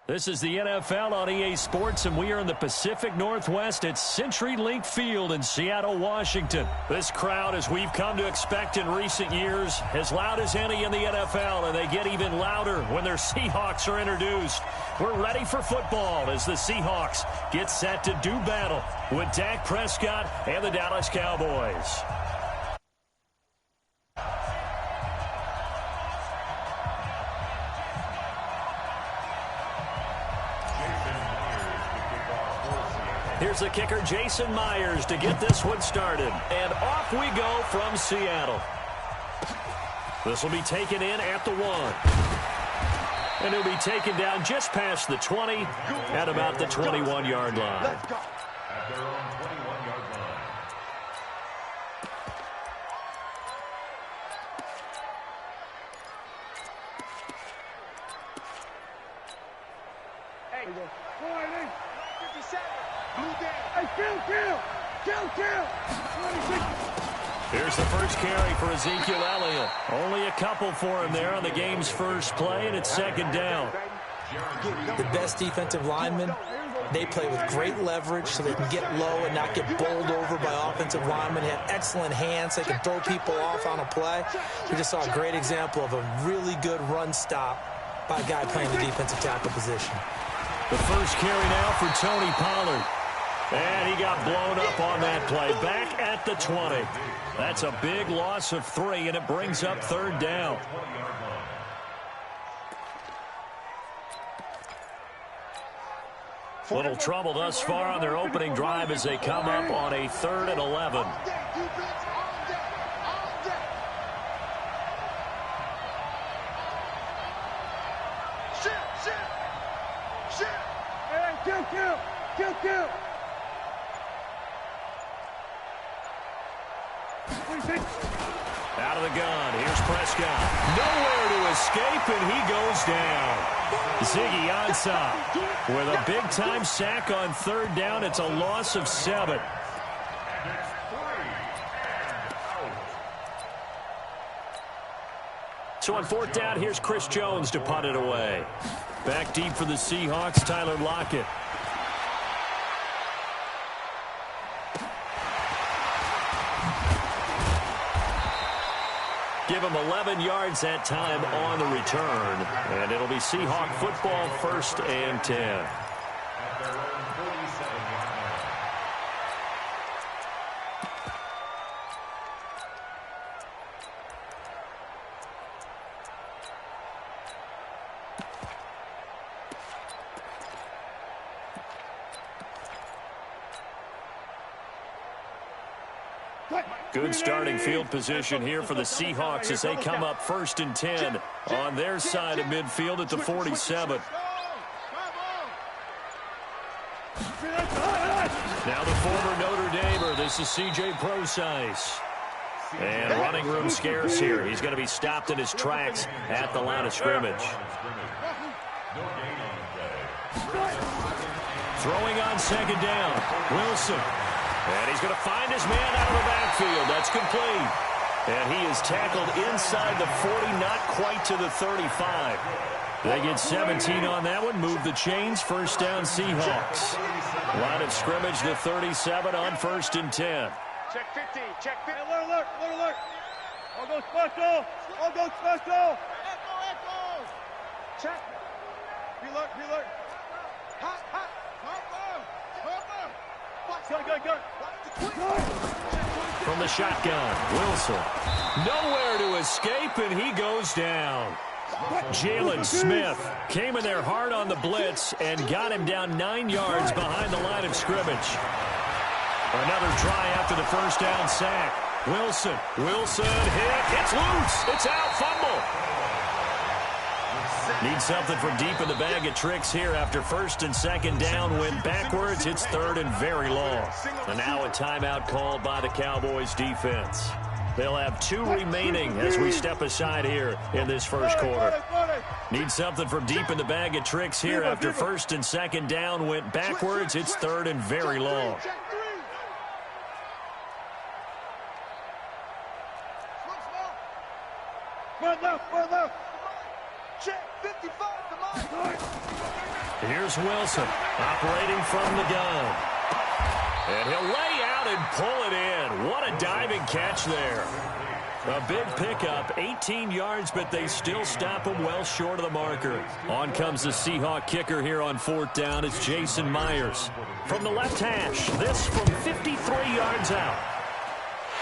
This is the NFL on EA Sports, and we are in the Pacific Northwest at CenturyLink Field in Seattle, Washington. This crowd, as we've come to expect in recent years, as loud as any in the NFL, and they get even louder when their Seahawks are introduced. We're ready for football as the Seahawks get set to do battle with Dak Prescott and the Dallas Cowboys. Here's the kicker, Jason Myers, to get this one started. And off we go from Seattle. This will be taken in at the 1. And it'll be taken down just past the 20 at about the 21-yard line. At their own 21-yard line. Hey, 57. Hey, kill. 26. Here's the first carry for Ezekiel Elliott. Only a couple for him there on the game's first play, and it's second down. The best defensive linemen, they play with great leverage so they can get low and not get bowled over by offensive linemen. They have excellent hands. They can throw people off on a play. We just saw a great example of a really good run stop by a guy playing the defensive tackle position. The first carry now for Tony Pollard. And he got blown up on that play. Back at the 20. That's a big loss of 3, and it brings up third down. Little trouble thus far on their opening drive as they come up on a 3rd and 11. Kill. Out of the gun, here's Prescott. Nowhere to escape, and he goes down. Ziggy Ansah with a big-time sack on 3rd down. It's a loss of 7. So on 4th down, here's Chris Jones to punt it away. Back deep for the Seahawks, Tyler Lockett. Give him 11 yards that time on the return. And it'll be Seahawk football, 1st and 10. At their own 47-yard line. Good starting field position here for the Seahawks as they come up 1st and 10 on their side of midfield at the 47. Now the former Notre Damer. This is C.J. Prosise. And running room scarce here. He's going to be stopped in his tracks at the line of scrimmage. Throwing on 2nd down. Wilson. And he's going to find his man out of the backfield. That's complete. And he is tackled inside the 40, not quite to the 35. They get 17 on that one. Move the chains. 1st down Seahawks. Line of scrimmage, the 37 on 1st and 10. Check 50. Alert. All go special. Echo. Check. Reload. Hot. Go. From the shotgun, Wilson. Nowhere to escape, and he goes down. Jalen Smith came in there hard on the blitz and got him down 9 yards behind the line of scrimmage. Another try after the 1st down sack. Wilson hit. It's loose. It's out. Fumble. Need something from deep in the bag of tricks here after 1st and 2nd down. Went backwards. It's 3rd and very long. And now a timeout called by the Cowboys defense. They'll have 2 remaining as we step aside here in this first quarter. Need something from deep in the bag of tricks here after 1st and 2nd down. Went backwards. It's 3rd and very long. Left. Check 55 to line. Here's Wilson operating from the gun. And he'll lay out and pull it in. What a diving catch there. A big pickup, 18 yards, but they still stop him well short of the marker. On comes the Seahawk kicker here on 4th down. It's Jason Myers. From the left hash, this from 53 yards out.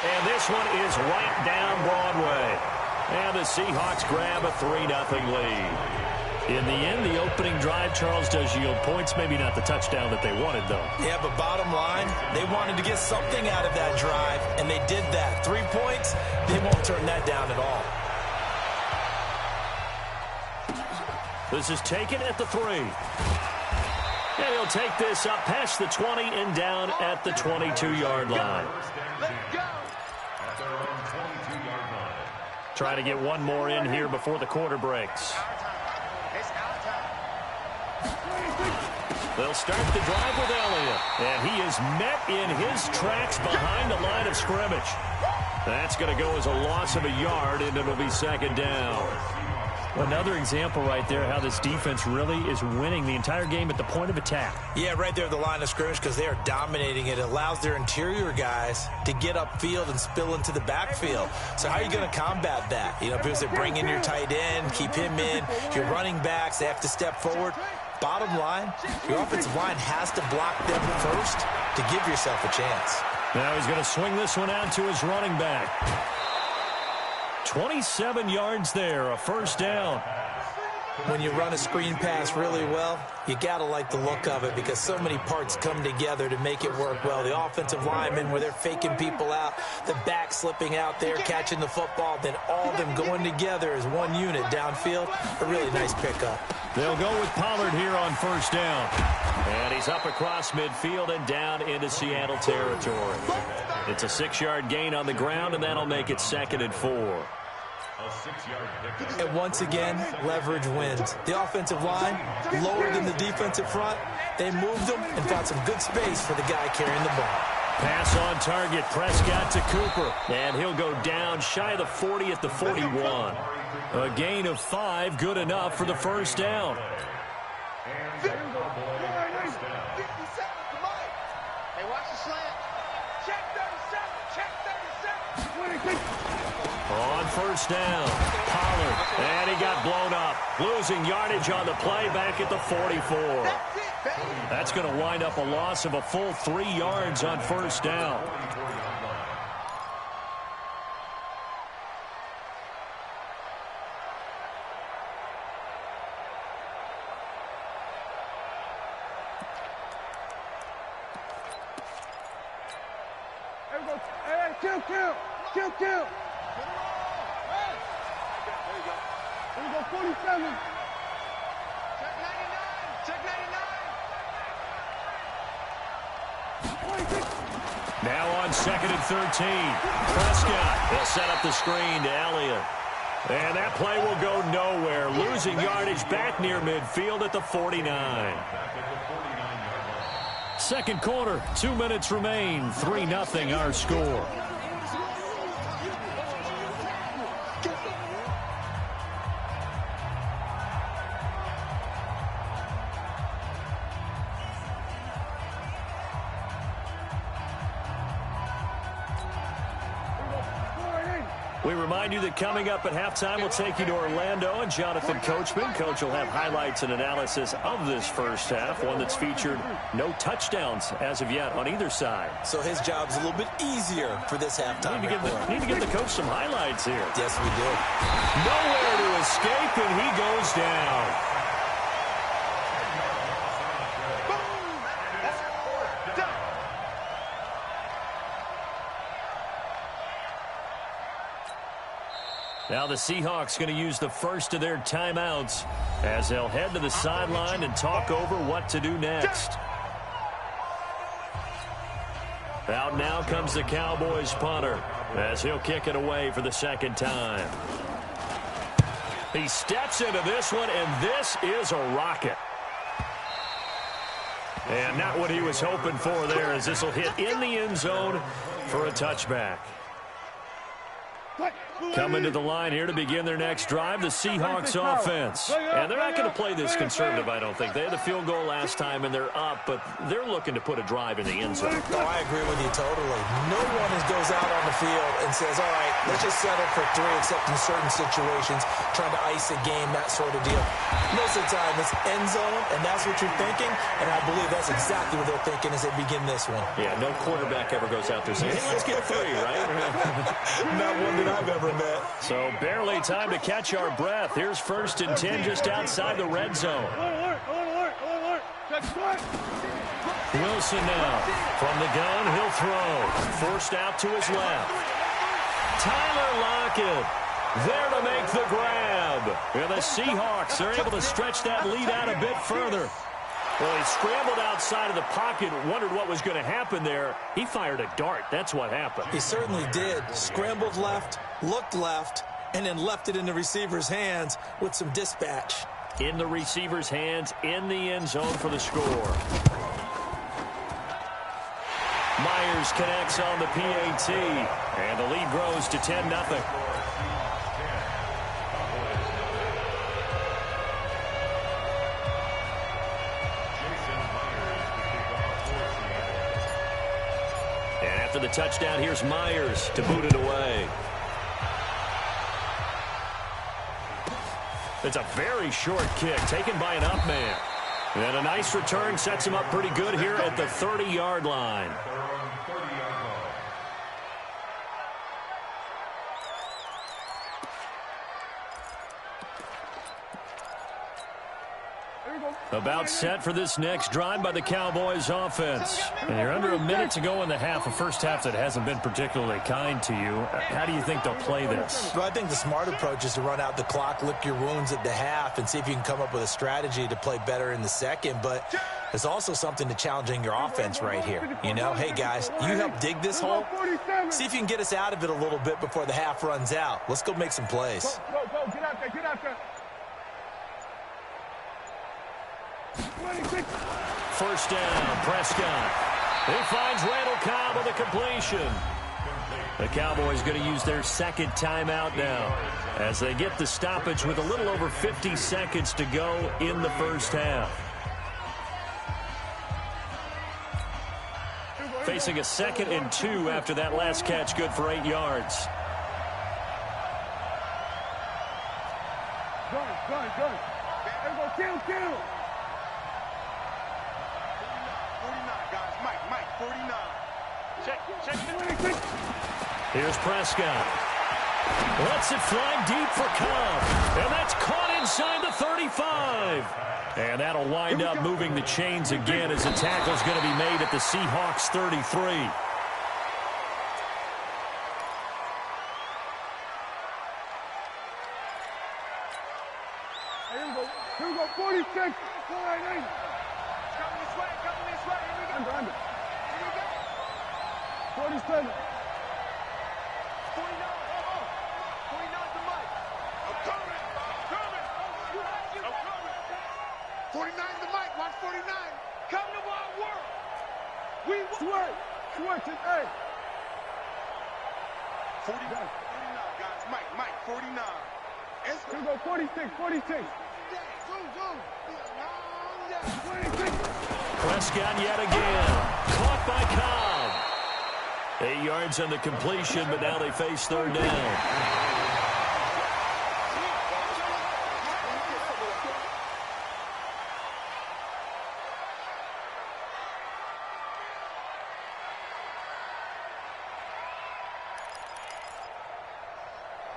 And this one is right down Broadway. And the Seahawks grab a 3-0 lead. In the end, the opening drive, Charles, does yield points. Maybe not the touchdown that they wanted, though. Yeah, but bottom line, they wanted to get something out of that drive, and they did that. 3 points, they won't turn that down at all. This is taken at the 3. And he'll take this up past the 20 and down at the 22-yard line. Try to get one more in here before the quarter breaks. They'll start the drive with Elliott. And he is met in his tracks behind the line of scrimmage. That's going to go as a loss of a yard, and it'll be 2nd down. Another example right there how this defense really is winning the entire game at the point of attack. Yeah, right there at the line of scrimmage because they are dominating it. It allows their interior guys to get upfield and spill into the backfield. So how are you going to combat that? You know, because they bring in your tight end, keep him in. Your running backs, they have to step forward. Bottom line, your offensive line has to block them first to give yourself a chance. Now he's going to swing this one out to his running back. 27 yards there, a 1st down. When you run a screen pass really well, you got to like the look of it because so many parts come together to make it work well. The offensive linemen, where they're faking people out, the back slipping out there, catching the football, then all of them going together as one unit downfield. A really nice pickup. They'll go with Pollard here on 1st down. And he's up across midfield and down into Seattle territory. It's a 6-yard gain on the ground, and that'll make it 2nd and 4. And once again, leverage wins. The offensive line, lower than the defensive front, they moved them and found some good space for the guy carrying the ball. Pass on target, Prescott to Cooper. And he'll go down shy of the 40 at the 41. A gain of 5, good enough for the 1st down. Hey, watch the slant. Check 37. Check 37. On 1st down, Pollard. And he got blown up. Losing yardage on the play back at the 44. That's going to wind up a loss of a full 3 yards on 1st down. Kill. Here we go, 47. Check 99. Check 99. Now on 2nd and 13. Prescott will set up the screen to Elliott. And that play will go nowhere. Losing yardage back near midfield at the 49. Second quarter, 2 minutes remain. 3-0 our score. We remind you that coming up at halftime, we'll take you to Orlando and Jonathan Coachman. Coach will have highlights and analysis of this first half, one that's featured no touchdowns as of yet on either side. So his job's a little bit easier for this halftime. Need to give the coach some highlights here. Yes, we do. Nowhere to escape, and he goes down. Now the Seahawks going to use the first of their timeouts as they'll head to the sideline and talk over what to do next. Out now comes the Cowboys punter as he'll kick it away for the 2nd time. He steps into this one, and this is a rocket. And not what he was hoping for there, as this will hit in the end zone for a touchback. Coming to the line here to begin their next drive, the Seahawks offense. And they're not going to play this conservative, I don't think. They had the field goal last time, and they're up, but they're looking to put a drive in the end zone. Oh, I agree with you totally. No one goes out on the field and says, all right, let's just settle for 3, except in certain situations, trying to ice a game, that sort of deal. Most of the time, it's end zone, and that's what you're thinking, and I believe that's exactly what they're thinking as they begin this one. Yeah, no quarterback ever goes out there saying, hey, let's get 3, right? Not one that I've ever met. So barely time to catch our breath. Here's 1st and 10 just outside the red zone. Wilson now. From the gun, he'll throw. Forced out to his left. Tyler Lockett there to make the grab. And the Seahawks are able to stretch that lead out a bit further. Well, he scrambled outside of the pocket, wondered what was going to happen there. He fired a dart. That's what happened. He certainly did. Scrambled left, looked left, and then left it in the receiver's hands with some dispatch. In the receiver's hands, in the end zone for the score. Myers connects on the PAT, and the lead grows to 10-0. After the touchdown, here's Myers to boot it away. It's a very short kick taken by an up man. And a nice return sets him up pretty good here at the 30-yard line. About set for this next drive by the Cowboys offense. And you're under a minute to go in the half, a first half that hasn't been particularly kind to you. How do you think they'll play this? Well, I think the smart approach is to run out the clock, lick your wounds at the half, and see if you can come up with a strategy to play better in the second. But there's also something to challenging your offense right here. You know, hey, guys, you help dig this hole. See if you can get us out of it a little bit before the half runs out. Let's go make some plays. Go, get out there, get out there. First down, Prescott. He finds Randall Cobb with a completion. The Cowboys going to use their second timeout now as they get the stoppage with a little over 50 seconds to go in the first half. Facing a 2nd and 2 after that last catch, good for 8 yards. Good. There we go, kill. 49. Check. Here's Prescott. Lets it fly deep for Cobb. And that's caught inside the 35. And that'll wind up moving the chains again as the tackle's going to be made at the Seahawks 33. Here we go, 46. 488. Coming this way. Under. 47. 49 to Mike. I'm coming. 49 to Mike. Watch 49. Come to our world. We switch it. Hey. 49, guys. Mike, 49. Here we go, 46. Go. 26. Prescott yet again. Caught by Cobb. 8 yards on the completion, but now they face 3rd down.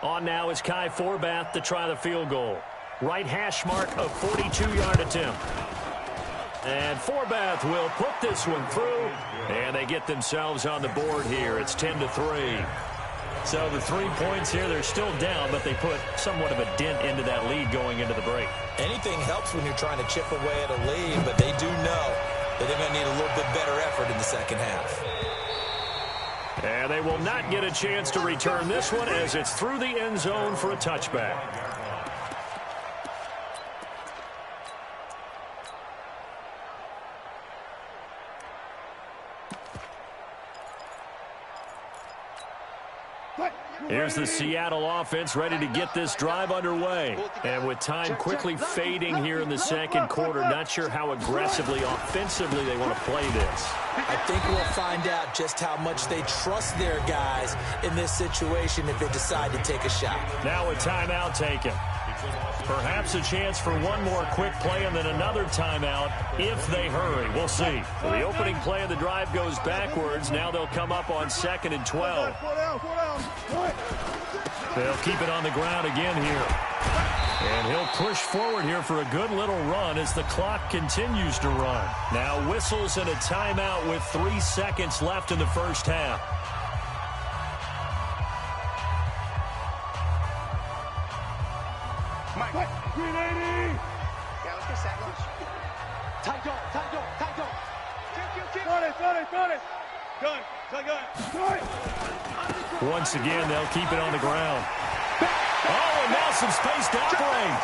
On now is Kai Forbath to try the field goal. Right hash mark of 42-yard attempt. And Forbath will put this one through, and they get themselves on the board here. It's 10-3. So the 3 points here, they're still down, but they put somewhat of a dent into that lead going into the break. Anything helps when you're trying to chip away at a lead, but they do know that they're going to need a little bit better effort in the second half. And they will not get a chance to return this one as it's through the end zone for a touchback. Here's the Seattle offense ready to get this drive underway. And with time quickly fading here in the second quarter, not sure how aggressively, offensively they want to play this. I think we'll find out just how much they trust their guys in this situation if they decide to take a shot. Now a timeout taken. Perhaps a chance for one more quick play and then another timeout if they hurry. We'll see. Well, the opening play of the drive goes backwards. Now they'll come up on 2nd and 12. They'll keep it on the ground again here. And he'll push forward here for a good little run as the clock continues to run. Now whistles and a timeout with 3 seconds left in the first half. Mike, 380. Yeah, let's get sack lunch. Tight dog. Got it. Gun. Once again, they'll keep it on the ground. Oh, and now some space to operate.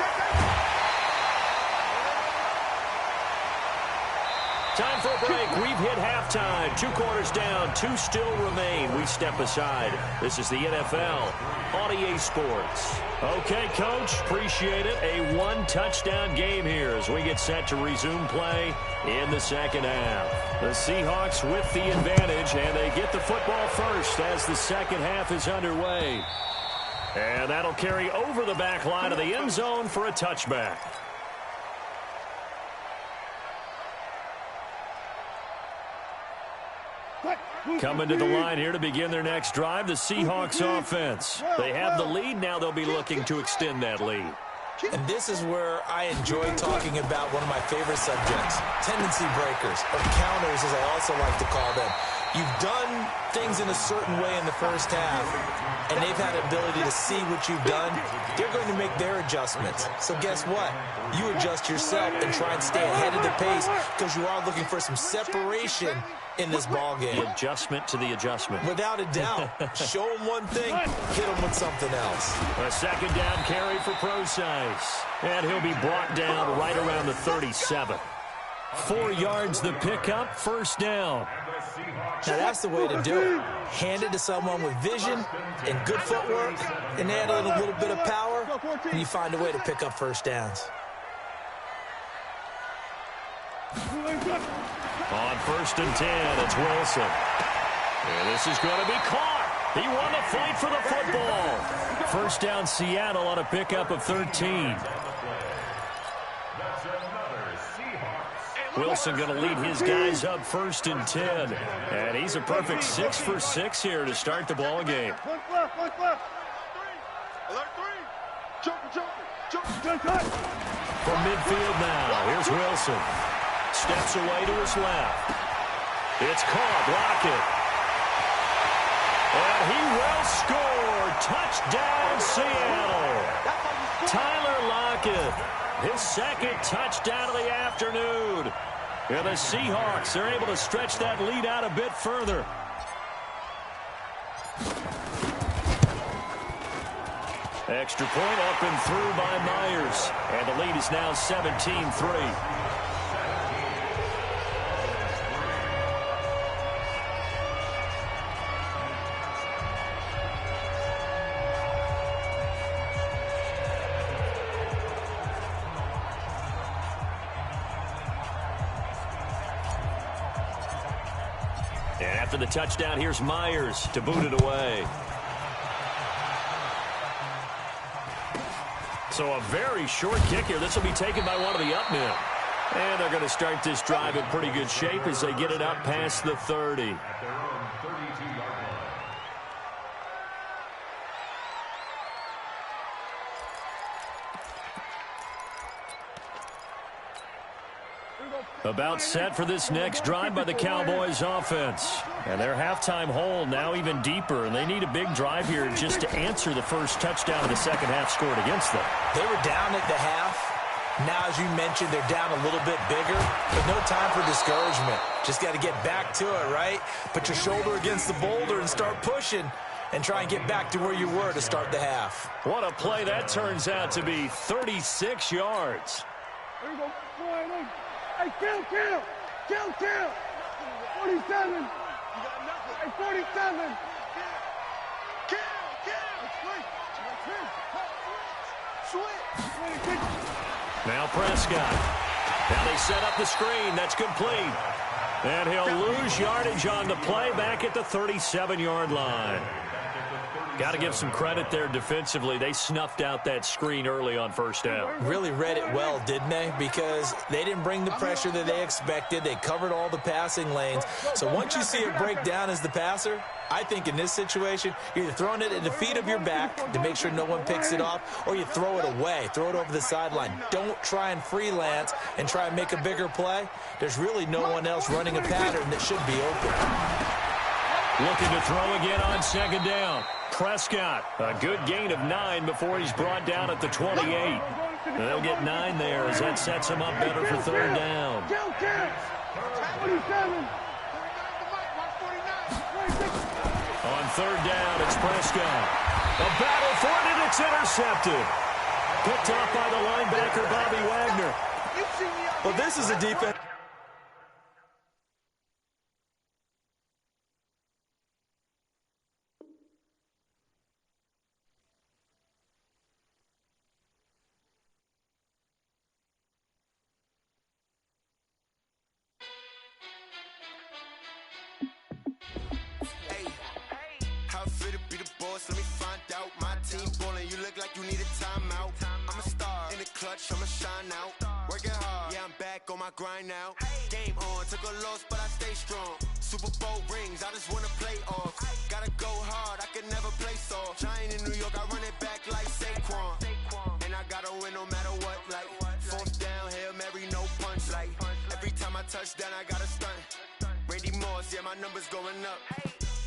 Time for a break. We've hit halftime. 2 quarters down. 2 still remain. We step aside. This is the NFL on EA Sports. Okay, Coach. Appreciate it. A 1-touchdown game here as we get set to resume play in the second half. The Seahawks with the advantage, and they get the football first as the second half is underway. And that'll carry over the back line of the end zone for a touchback. Coming to the line here to begin their next drive, the Seahawks offense. They have the lead. Now they'll be looking to extend that lead. And this is where I enjoy talking about one of my favorite subjects, tendency breakers, or counters as I also like to call them. You've done things in a certain way in the first half, and they've had the ability to see what you've done. They're going to make their adjustments. So guess what? You adjust yourself and try and stay ahead of the pace because you are looking for some separation in this ball game. The adjustment to the adjustment. Without a doubt. Show them one thing, hit them with something else. A second down carry for Procise. And he'll be brought down right around the 37. 4 yards the pickup, first down. Now that's the way to do it. Hand it to someone with vision and good footwork and add a little bit of power, and you find a way to pick up first downs. On 1st and 10, it's Wilson. And this is going to be caught. He won the fight for the football. First down, Seattle on a pickup of 13. Wilson going to lead his guys up 1st and 10. And he's a perfect 6 for 6 here to start the ball game. From midfield now, here's Wilson. Steps away to his left. It's caught. Lockett. And he will score. Touchdown, Seattle. Tyler Lockett. His second touchdown of the afternoon. And the Seahawks are able to stretch that lead out a bit further. Extra point up and through by Myers. And the lead is now 17-3. And after the touchdown, here's Myers to boot it away. So a very short kick here. This will be taken by one of the up men. And they're going to start this drive in pretty good shape as they get it up past the 30. About set for this next drive by the Cowboys offense. And their halftime hole now even deeper, and they need a big drive here just to answer the first touchdown of the second half scored against them. They were down at the half. Now, as you mentioned, they're down a little bit bigger, but no time for discouragement. Just got to get back to it, right? Put your shoulder against the boulder and start pushing and try and get back to where you were to start the half. What a play that turns out to be. 36 yards. There you go. Hey, kill. 47. Hey, 47. Kill. Now Prescott. Now they set up the screen. That's complete. And he'll lose yardage on the play back at the 37-yard line. Got to give some credit there defensively. They snuffed out that screen early on first down. Really read it well, didn't they? Because they didn't bring the pressure that they expected. They covered all the passing lanes. So once you see it break down as the passer, I think in this situation, you're either throwing it at the feet of your back to make sure no one picks it off, or you throw it away, throw it over the sideline. Don't try and freelance and try and make a bigger play. There's really no one else running a pattern that should be open. Looking to throw again on second down. Prescott, a good gain of 9 before he's brought down at the 28. They'll get 9 there as that sets him up better for third down. On third down, it's Prescott. A battle for it, and it's intercepted. Picked off by the linebacker, Bobby Wagner. Well, this is a defense. Let me find out. My team ballin', you look like you need a timeout. I'm a star in the clutch, I'ma shine out. Working hard, yeah, I'm back on my grind now. Game on, took a loss, but I stay strong. Super Bowl rings, I just wanna play off. Gotta go hard, I can never play soft. Giant in New York, I run it back like Saquon. And I gotta win no matter what, like fourth down, Hail Mary, no punch. Like every time I touch down, I gotta stunt. Randy Moss, yeah, my numbers going up.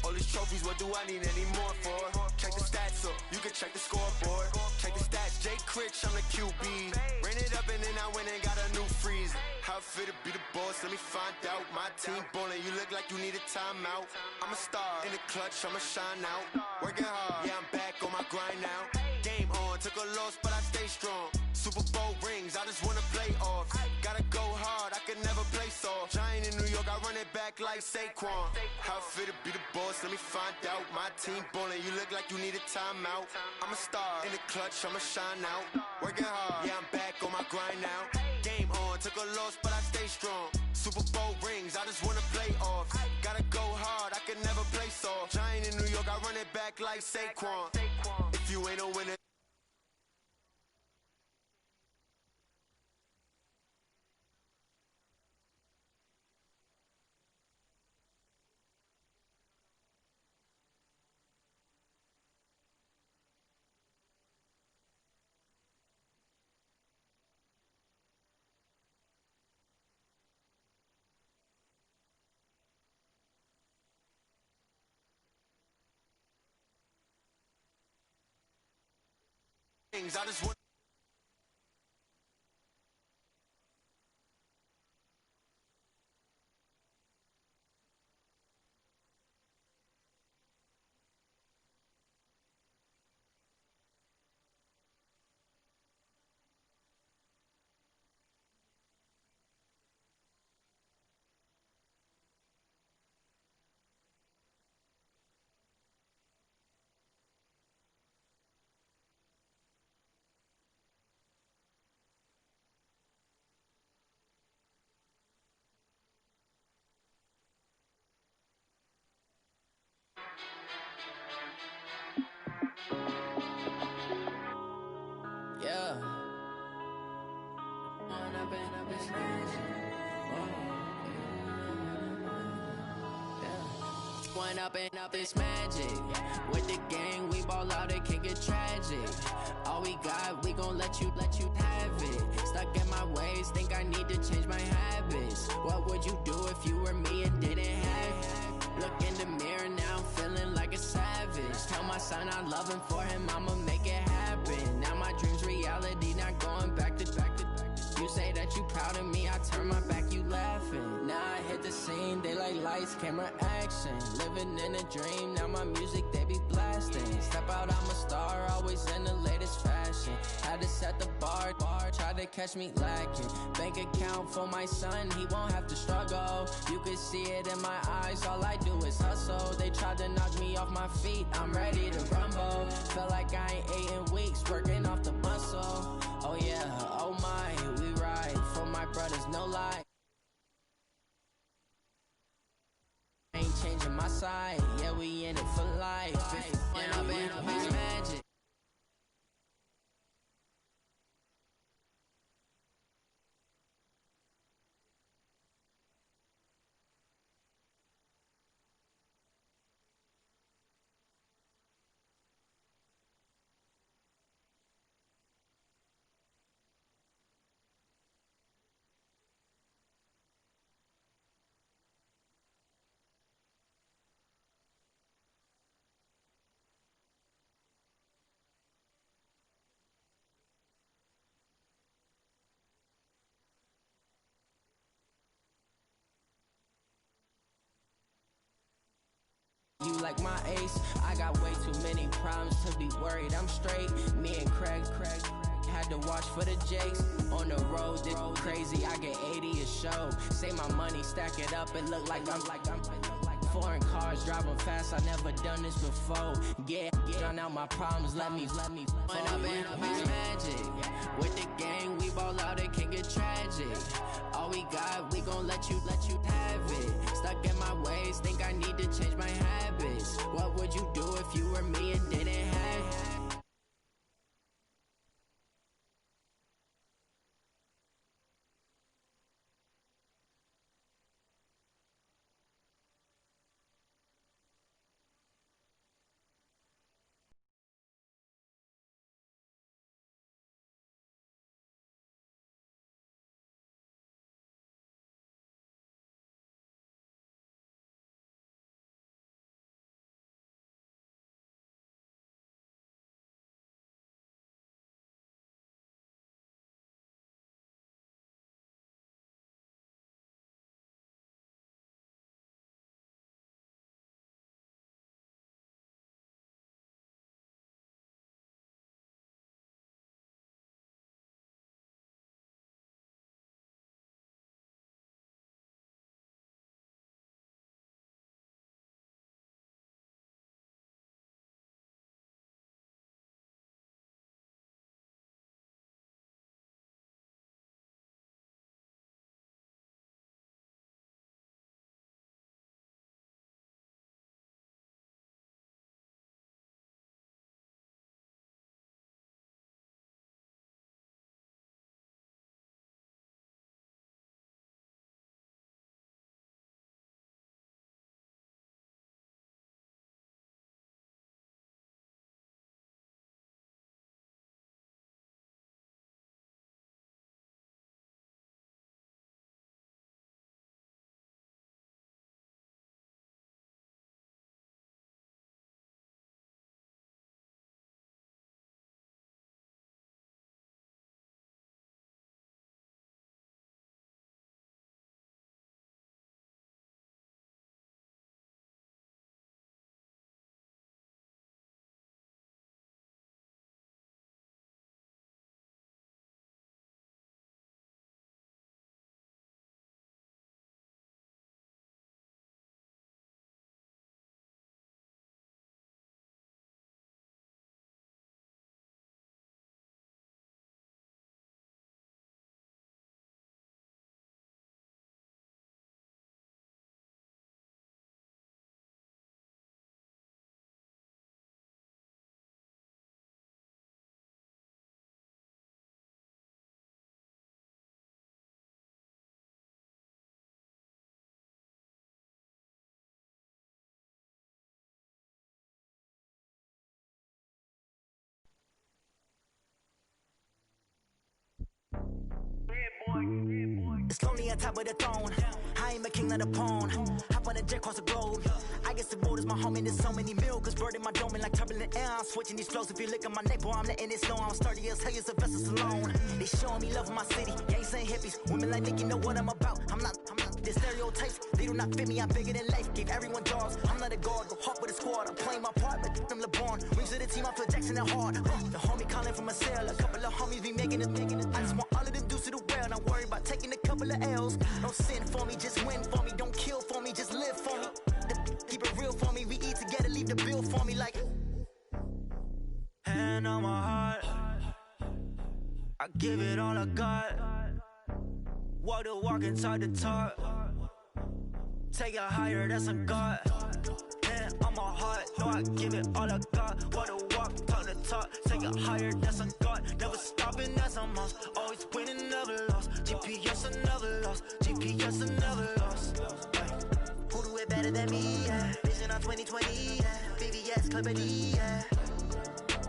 All these trophies, what do I need any more for? Check the stats up, you can check the scoreboard. Check the stats, Jay Critch, I'm the QB. Ran it up and then I went and got a new freeze. How it feel to be the boss, let me find out. My team ballin', you look like you need a timeout. I'm a star in the clutch, I'ma shine out. Working hard, yeah, I'm back on my grind now. Game on, took a loss, but I stay strong. Super Bowl rings, I just wanna play off. Gotta go hard, I can never play soft. Giant in New York, I run it back like Saquon. How it feel to be the boss, let me find out. My team ballin', you look like you need a timeout. I'm a star in the clutch, I'ma shine out. Working hard, yeah, I'm back on my grind now. Game on, took a loss, but I stay strong. Super Bowl rings, I just wanna play off. Gotta go hard, I can never play soft. Giant in New York, I run it back like Saquon. If you ain't a winner. I just want up it's magic. With the gang, we ball out, it can get tragic. All we got, we gon' let you have it. Stuck in my ways, think I need to change my habits. What would you do if you were me and didn't have it? Look in the mirror now, I'm feeling like a savage. Tell my son I love him, for him I'ma make it happen. Now my dream's reality, not going back to. You say that you proud of me, I turn my back, you laughing. Now I hit the scene, they like lights, camera, action. Living in a dream, now my music, they be blasting. Step out, I'm a star, always in the latest fashion. Had to set the bar, try to catch me lacking. Bank account for my son, he won't have to struggle. You could see it in my eyes, all I do is hustle. They tried to knock me me off my feet, I'm ready to rumble. Feel like I ain't ate in weeks, working off the muscle. Oh yeah, oh my, we ride for my brothers, no lie. Ain't changing my side, yeah, we in it for life. And I've been magic. You like my ace, I got way too many problems to be worried, I'm straight. Me and Craig had to watch for the Jakes. On the road, this crazy, I get 80 a show. Say my money, stack it up, it look like I'm foreign cars, driving fast, I never done this before. Yeah, drown out my problems, let me When I've been magic. With the gang, we ball out, it can get tragic. All we got, we gon' let you have it. Stuck in my ways, think I need to change my habits. What would you do if you were me and didn't have it? It's lonely on top of the throne. I am a king, not a pawn. Hop on a jet across the globe. I guess the world is my home and there's so many milk. Bird in my dome and like turbulent air. I'm switching these flows. If you look at my neck, boy, I'm letting it slow. I'm sturdy as hell, as a vessel alone. They showing me love in my city. Gangs and hippies. Women like Nicki know what I'm about. I'm not the stereotypes. They do not fit me. I'm bigger than life. Gave everyone dogs. I'm not a guard. Go hard with a squad. I'm playing my part, but I'm LeBron. Rings to the team. I feel Jackson and hard. The homie calling from a cell. A couple of homies be making it. I just want all of them dudes to do well. Not worry about taking a couple of L's. Don't sin for me, just win for me. Don't kill for me, just live for me. Keep it real for me. We eat together, leave the bill give it all I got. Walk the walk and talk the talk. Take it higher, that's a God. Man, on my heart, know I give it all I got. Walk the walk, talk the talk. Take it higher, that's a God. Never stopping, that's a must. Always winning, never lost. GPS, I never lost. GPS, I never lost. Who do it better than me? Yeah. Vision on 2020. Yeah. VVS, Clippity. Yeah.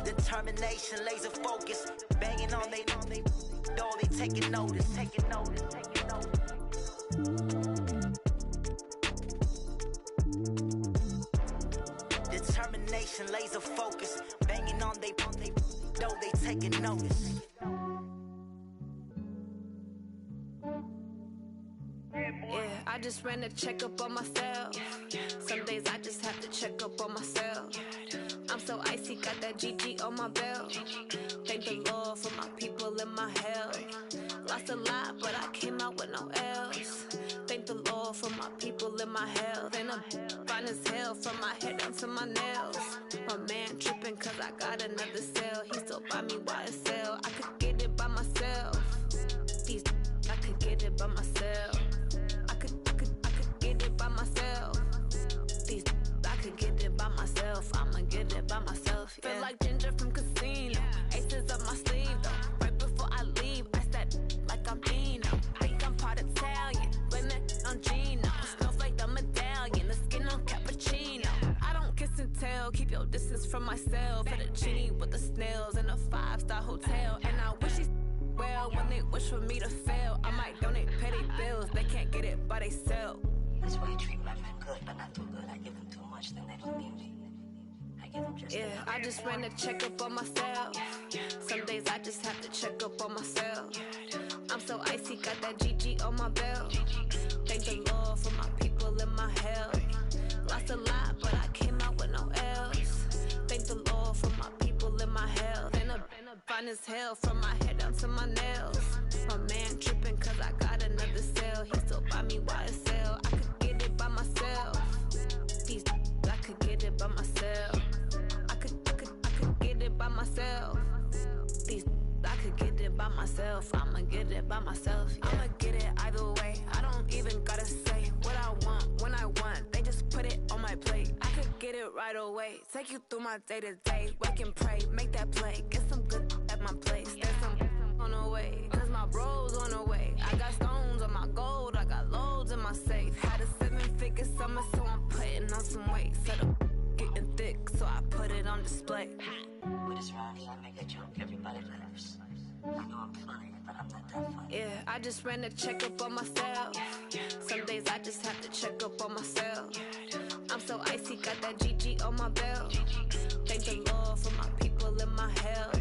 Determination, laser focus. Banging on they know they taking notice. Taking notice. Taking notice. Determination, laser focus. Banging on they know they taking notice. Yeah, I just ran a checkup on myself. Some days I just have to check up on myself. I'm so icy, got that GG on my belt. Thank the Lord for my people and my health. Lost a lot, but I came out with no else. Thank the Lord for my people and my health. And I'm fine as hell from my head down to my nails. My man tripping cause I got another cell. He still buy me YSL. I could get it by myself. I could get it by myself. I could get it by myself. I could get it by myself. I'ma get it by myself. Yeah. Feel like Ginger from Casino. Aces up my sleeve though. Right before I leave, I said like I'm Dino. Think I'm part Italian. Blame it on Gino. Snowflake the medallion. The skin on cappuccino. I don't kiss and tell. Keep your distance from myself. Fettuccine with the snails in a 5-star hotel. And I wish he's well when they wish for me to fail. I might donate petty bills. They can't get it by themselves. That's why you treat my men good, but not too good. I give them too much, then they don't need me. I give them just enough. I just ran a checkup on myself. Some days I just have to check up on myself. I'm so icy, got that GG on my belt. Thank the Lord for my people and my health. Lost a lot, but I came out with no else. Thank the Lord for my people and my health. And I'm fine as hell from my head down to my nails. My man tripping cause I got another cell. He still buy me YSL. I could get it by myself. I could get it by myself. I could get it by myself. I could get it by myself. I'ma get it by myself. Yeah. I'ma get it either way. I don't even gotta say what I want when I want. They just put it on my plate. I could get it right away. Take you through my day to day. Wake and pray, make that play. Get some good at my place. There's some on the way. Cause my bros on the way. I got stones on my gold. I got loads in my safe. Had a 7-figure summer, so I'm putting on some weight. Set up getting thick, so I put it on display. With this round, I make a joke. Everybody laughs. I know I'm funny, but I'm not that funny. Yeah, I just ran a checkup on myself. Some days I just have to check up on myself. I'm so icy, got that GG on my belt. Thank the Lord for my people and my health.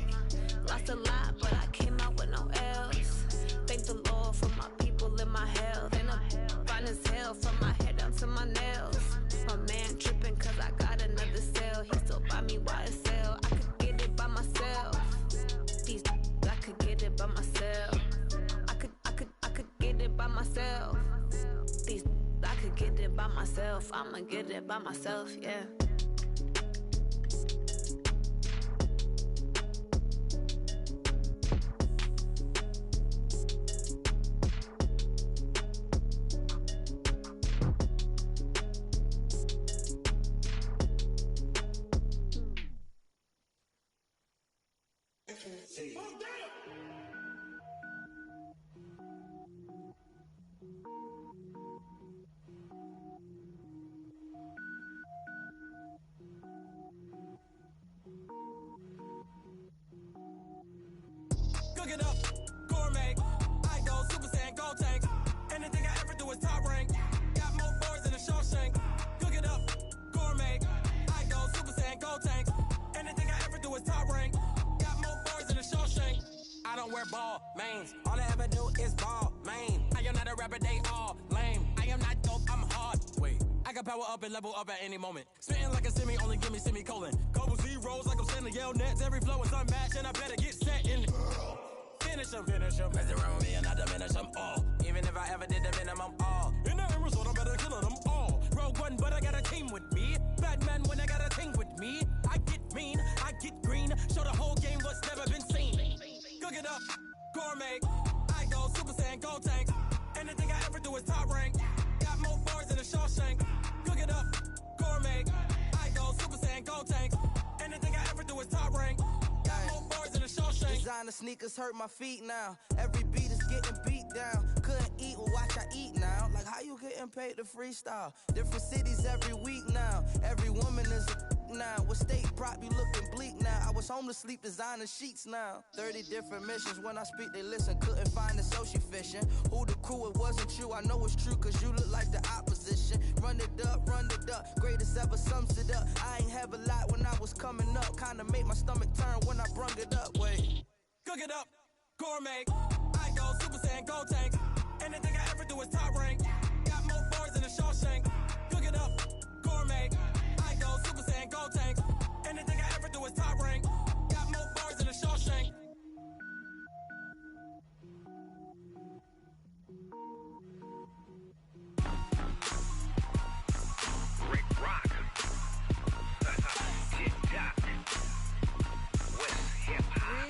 Lost a lot, but I came out with no else. Thank the Lord for my people and my health. And I'm fine as hell from my head down to my nails. My man tripping cause I got another cell. He still buy me YSL. I could get it by myself. I could get it by myself. I could get it by myself. I could get it by myself. I'ma get it by myself, yeah. Cook it up, gourmet. I go Super Saiyan, gold tank. Anything I ever do is top rank. Got more boys than a Shawshank. Cook it up, gourmet. I go Super Saiyan, gold tank. Anything I ever do is top rank. Got more boys than a Shawshank. I don't wear ball mains. All I ever do is ball main. I am not a rapper, they all lame. I am not dope, I'm hard. Wait, I can power up and level up at any moment. Spitting like a semi, only give me semicolon. Couple zeros like I'm sending yell nets. Every flow is unmatched and I better get set in. Finish them. Mess around with me and I diminish them all. Even if I ever did the minimum all. In the end result, I'm better killing them all. Rogue One, but I got a team with me. Batman when I got a team with me. I get mean, I get green. Show the whole game what's never been seen. Cook it up, gourmet. gourmet. I go Super Saiyan, go tank. Anything I ever do is top rank. Got more bars than a Shawshank. Cook it up, gourmet. I go Super Saiyan, go tank. Anything I ever do is top rank. Got more bars than a Shawshank. Designer sneakers hurt my feet now. Every beat is getting beat down. Couldn't eat, well watch I eat now. Like how you getting paid to freestyle? Different cities every week now. Every woman is a now. With state prop, you looking bleak now. I was home to sleep, designer sheets now. 30 different missions. When I speak, they listen. Couldn't find it, so she fishing. Who the crew? It wasn't you. I know it's true, cause you look like the opposition. Run it up, greatest ever sums it up. I ain't have a lot when I was coming up. Kinda made my stomach turn when I brung it up. Wait. Cook it up, gourmet. I go Super Saiyan, go tank. Anything I ever do is top rank. Got more bars than a Shawshank. Cook it up, gourmet. I go Super Saiyan, go tank. Anything I ever do is top rank. Got more bars than a Shawshank. Rick Rock. Tick-tock. West hip-hop.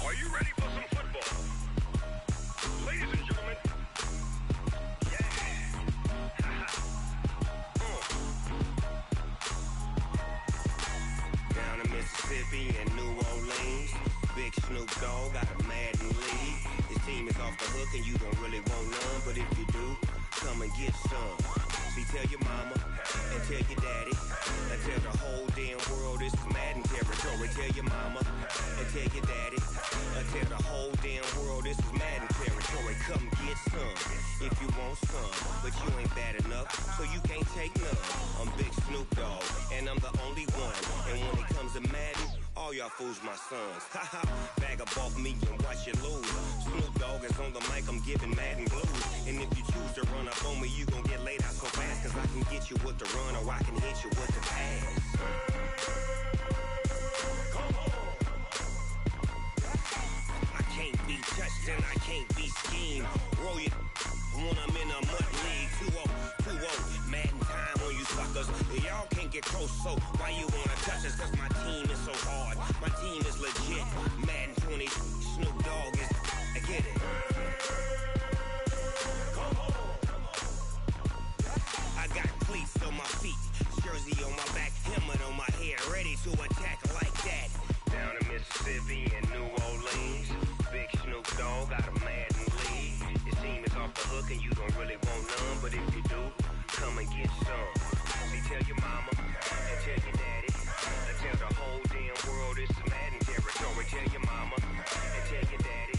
Are you ready for some football? Ladies and gentlemen. Yeah. Down in Mississippi and New Orleans, Big Snoop Dogg got a Madden league. His team is off the hook and you don't really want none, but if you do, come and get some. See, tell your mama and tell your daddy and tell the whole damn world this is Madden territory. Tell your mama and tell your daddy and tell the whole damn world this is Madden territory. Come get some if you want some, but you ain't bad enough, so you can't take none. I'm Big Snoop Dogg and I'm the only one. And when it comes to Madden, all y'all fools my sons. Haha, bag up off me and watch you lose. Snoop Dogg is on the mic, I'm giving Madden blues. And if you choose to run up on me, you gon' get laid out so fast, cause I can get you with the run or I can hit you with the pass. I can't be touched and I can't be schemed. Roll it when I'm in a mud league. 2-0, Madden time on you suckers. Y'all can't get close, so why you wanna touch us? Cause my team is so hard, my team is legit. Madden 20, Snoop Dogg is, I get it. I got cleats on my feet, jersey on my back, helmet on my head, ready to attack like that. Down in Mississippi and New Orleans, Big Snoop Dogg got a Madden league. His team is off the hook and you don't really want none, but if you do, come and get some. See, tell your mama and tell your daddy and tell the whole damn world this is Madden territory. Tell your mama and tell your daddy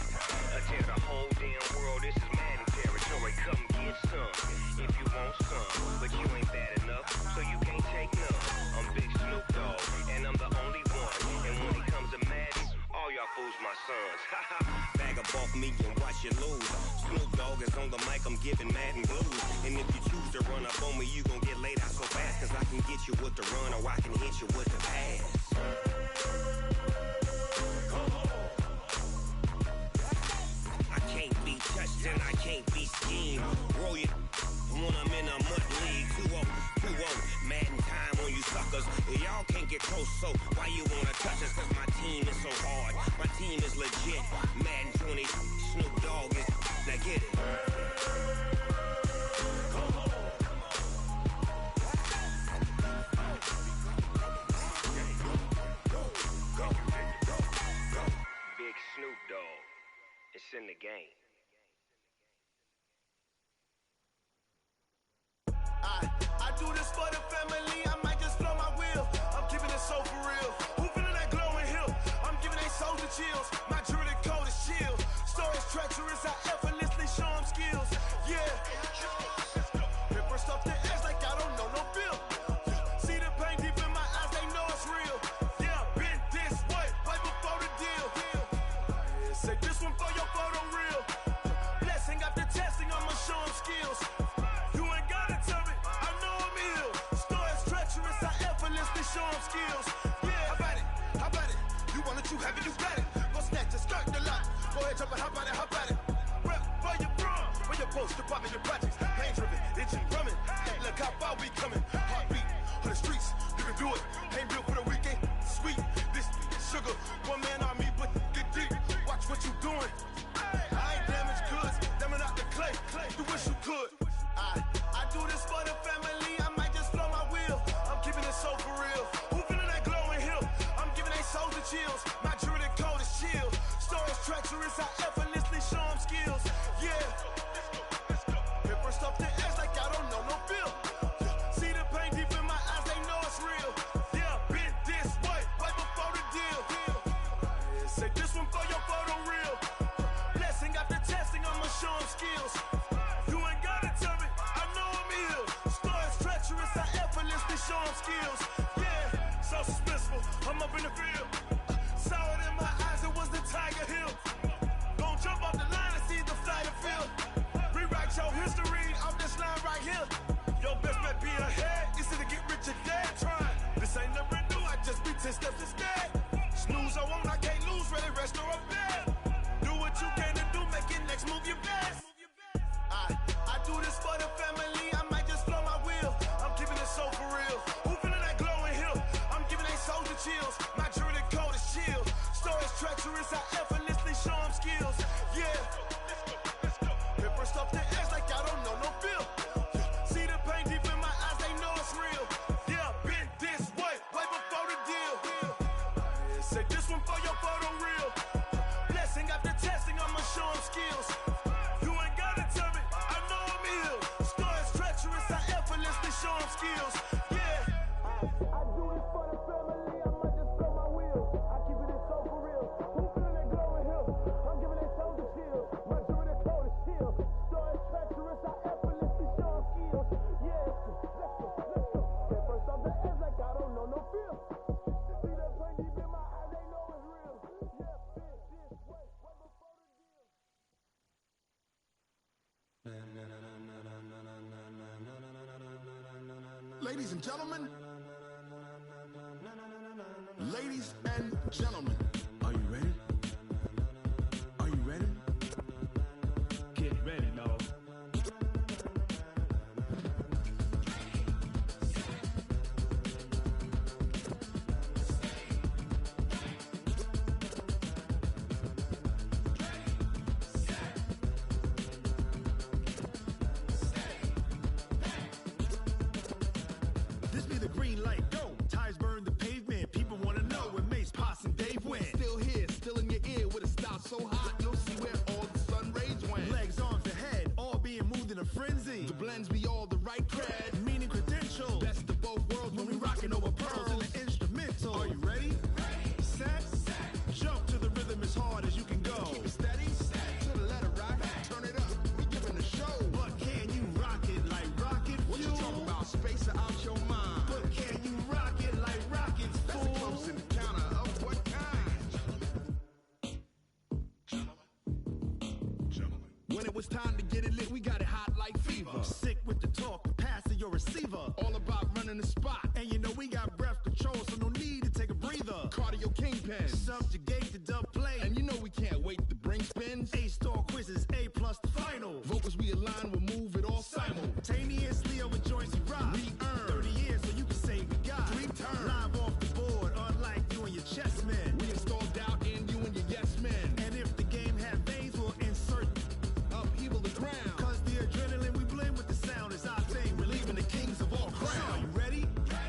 and tell the whole damn world this is Madden territory. Come get some if you want some, but you ain't bad enough, so you can't take none. I'm Big Snoop Dogg and I'm the only one. And when it comes to Madden, all y'all fools my sons. Bag up off me and watch you lose. Snoop Dogg is on the mic, I'm giving Madden blues. And if you choose to run up on me, you gon' get laid out so fast, cause I can get you with the run or I can hit you with the pass. I can't be touched and I can't be schemed. Roll it when I'm in a mud league. 2-0, Madden time on you suckers. Y'all can't get close, so why you wanna touch us? Cause my team is so hard, my team is legit. Madden 20, Snoop Dogg is, now get it. Big Snoop Dogg, it's in the game. I do this for the family, I might just blow my wheel. I'm keeping it so for real. Who feeling that glowing hill? I'm giving they souls the chills. My jewelry cold is chill. Stories treacherous, I effortlessly show them skills. Yeah. Ripper stuff the edge like I don't know no feel. See the pain deep in my eyes, they know it's real. Yeah, been this way, right before the deal. Say this one for your photo reel. Blessing after testing, I'ma show them skills. You ain't gotta tell me, I know I'm ill. Stories treacherous, I effortlessly show them skills. Yeah, how about it? How about it? You want it, you have it, you got it. Go snatch it, skirt the lot. Go ahead, jump it, how about it? How about it? Rep for your bro, for your post, your poppin', your projects. Pain driven, itching, drumming. Hey, look how far we coming. Heartbeat for the streets, you can do it. Ain't built for the weekend. Sweet, this sugar, one man army, but get deep. Watch what you show them skills. Yeah, so suspenseful, I'm up in the field. Saw it in my eyes, it was the Tiger Hill. Gon' jump off the line and see the flight of field. Rewrite your history off this line right here. Your best bet be ahead, it's to get rich or dead trying. This ain't never new, I just be 10 steps instead. Snooze I won't, I can't lose, ready, rest or a bed. Do what you can to do, make your next move your best. I do this for the family, I might just flow my wheel. I'm keeping it so for real. Who feeling that glowing hill? I'm giving they soldier chills. My jewelry code is chill. Stories treacherous, I effortlessly show them skills. Yeah. Paper stuff the edge like I don't know no feel. See the pain deep in my eyes, they know it's real. Yeah, been this way before the deal. Say this one for your photo reel. Blessing after testing, I'ma show them skills. You ain't gotta tell me, I know I'm ill. Stories treacherous, I effortlessly show them skills. Yeah. I do this for the family, I might just throw my wheel. I keep it so for real. Who feeling that glowing hill? I'm giving they soldier chills. My jewelry code is chill. Stories treacherous, I effortlessly show them skills. Yeah. Let's go. Get first off the edge like I don't know no feel. See the pain deep in my eyes, they know it's real. Yeah, been this way before the deal. Ladies and gentlemen, ladies and gentlemen, are you ready? Are you ready? Get ready, no. This be the green light, go. Tires burn the pavement. People want to know where Mace, Poss, and Dave went. Still here, still in your ear with a style so hot, you'll see where all the sun rays went. Legs, arms, and head, all being moved in a frenzy. The blends be all the right cred, meaning credentials. Best of both worlds when we rockin' over pearls in the instrumental. Are you ready? Set, jump to the rhythm as hard as you can go. Keep it steady, to the letter rock, turn it up, we giving a show. But can you rock it like rocket fuel? What you talking about, space or out your mind? But can you rock it like rockets, fool? That's a close encounter of what kind? When it was time to get it lit, we got it hot like fever. Sick with the talk, the pass of your receiver. All about running the spot. And you know we got breath control, so no need to take a breather. Cardio kingpin, subjugate the dub play. And you know we can't wait to bring spins. A-star quizzes, A+ the final. Vocals we align, we'll move it all simultaneously over joints we rock. We earn 30 years, so you can say we got 3 turns. Live off the board, unlike you and your chess men. We install doubt in you and your yes men. And if the game had veins, we'll insert upheaval the ground. Cause the adrenaline we blend with the sound is our thing, relieving the kings of all crowns. So are you ready?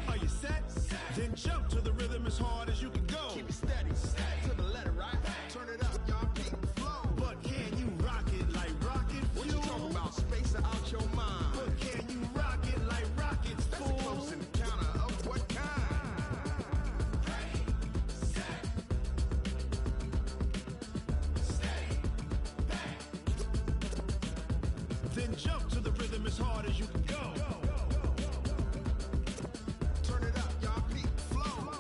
Are you set? Then jump to the rhythm as hard as you can go. Keep it steady, to the letter right. Turn it up, y'all keep the flow. But can you rock it like rocket fuel? What you talking about, space or out your mind? But can you rock it like rockets, fool? That's a close encounter of what kind? Then jump to the rhythm as hard as you can go. Turn it up, y'all keep the flow.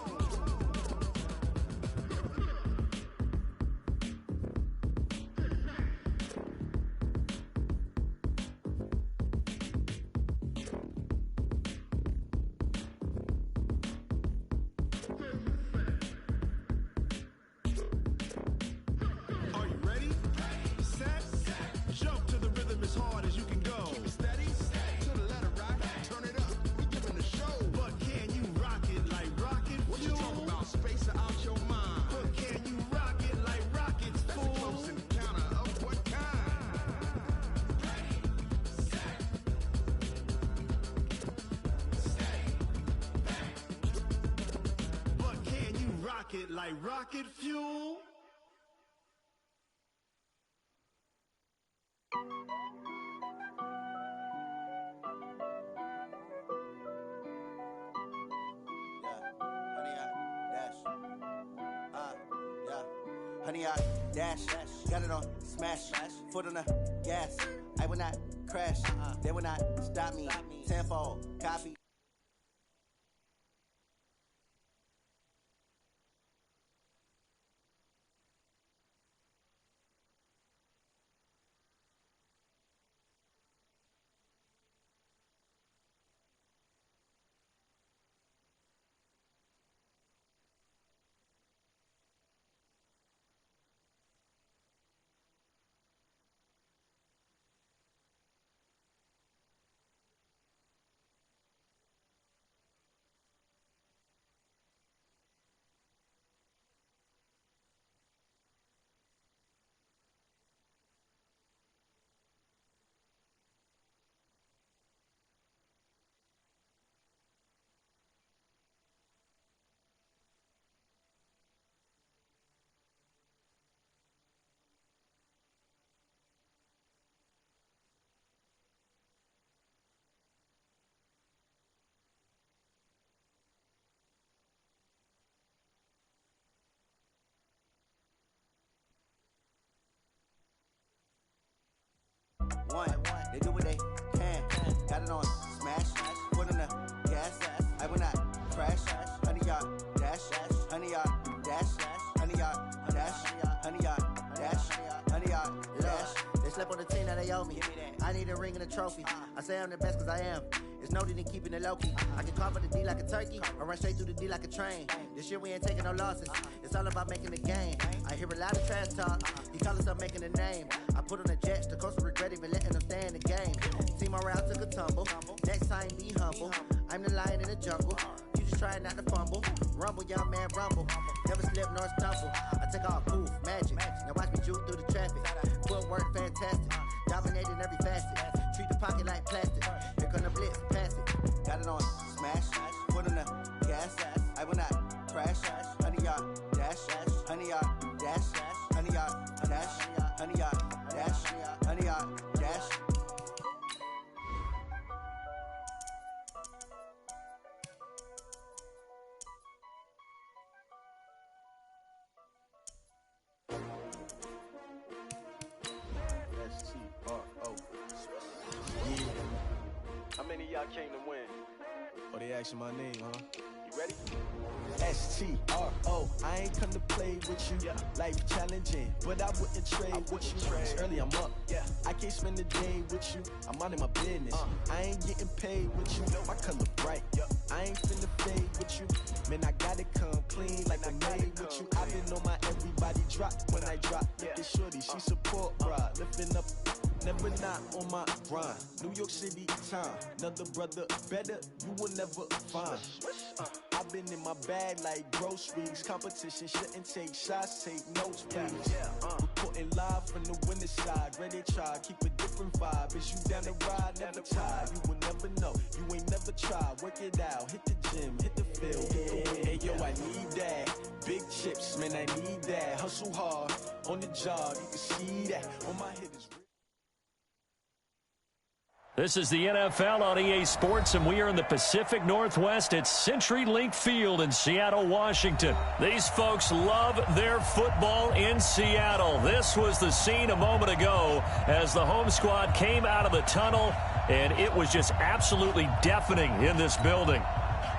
Are you ready? Set, jump to the rhythm as hard as you can go. Keep it steady, to the letter right. Turn it up, we giving a show. But can you rock it like rocket fuel? What you talking about, space or out your mind? But can you rock it like rockets, fool? That's a close encounter of what kind? But can you rock it like rocket fuel? Honey, I dash, got it on smash, foot on the gas. I will not crash, they will not stop me. Tenfold, copy. one. They do what they can. Got it on smash, foot on the gas. I will not crash. 100-yard dash, 100-yard dash, 100-yard dash, 100-yard dash, 100-yard dash. They slept on the team that they owe me. I need a ring and a trophy. I say I'm the best because I am. It's noted in keeping it low-key. I can carve the D like a turkey or run straight through the D like a train. This year we ain't taking no losses. It's all about making the game. I hear a lot of trash talk. He call us up making a name. I put on the Jets. The coach will regret even letting them stay in the game. Team morale took a tumble. Next time be humble. I'm the lion in the jungle. You just trying not to fumble. Rumble, young man, rumble. Never slip nor stumble. I take all proof, magic. Now watch me juke through the traffic. Footwork fantastic. Dominating every facet. Treat the pocket like plastic. Here come the blitz, pass it. Got it on smash, foot on the gas. I will not crash. 100-yard dash, 100-yard dash, 100-yard dash, 100-yard dash, 100-yard dash. How many of y'all came to win? Oh, they asking my name, huh? You ready? S-T-R-O, I ain't come to play with you. Life challenging, but I wouldn't trade with you. It's early, I'm up. I can't spend the day with you. I'm out of my business. I ain't getting paid with you. My color bright. I ain't finna fade with you. Man, I gotta come clean like I'm made with you. I've been on my everybody drop when I drop. Look at shorty, she support ride. Lifting up, never not on my grind. New York City time, another brother better, you will never find. I've been in my bag like groceries. Competition shouldn't take shots, take notes, please. Reporting live from the winning side. Ready to try, keep a different vibe. Is you down the ride, never tired. You will never know, you ain't never tried. Work it out, hit the gym, hit the field. Hey yo, I need that. Big chips, man, I need that. Hustle hard, on the job, you can see that. On my head is This is the NFL on EA Sports, and we are in the Pacific Northwest at CenturyLink Field in Seattle, Washington. These folks love their football in Seattle. This was the scene a moment ago as the home squad came out of the tunnel, and it was just absolutely deafening in this building.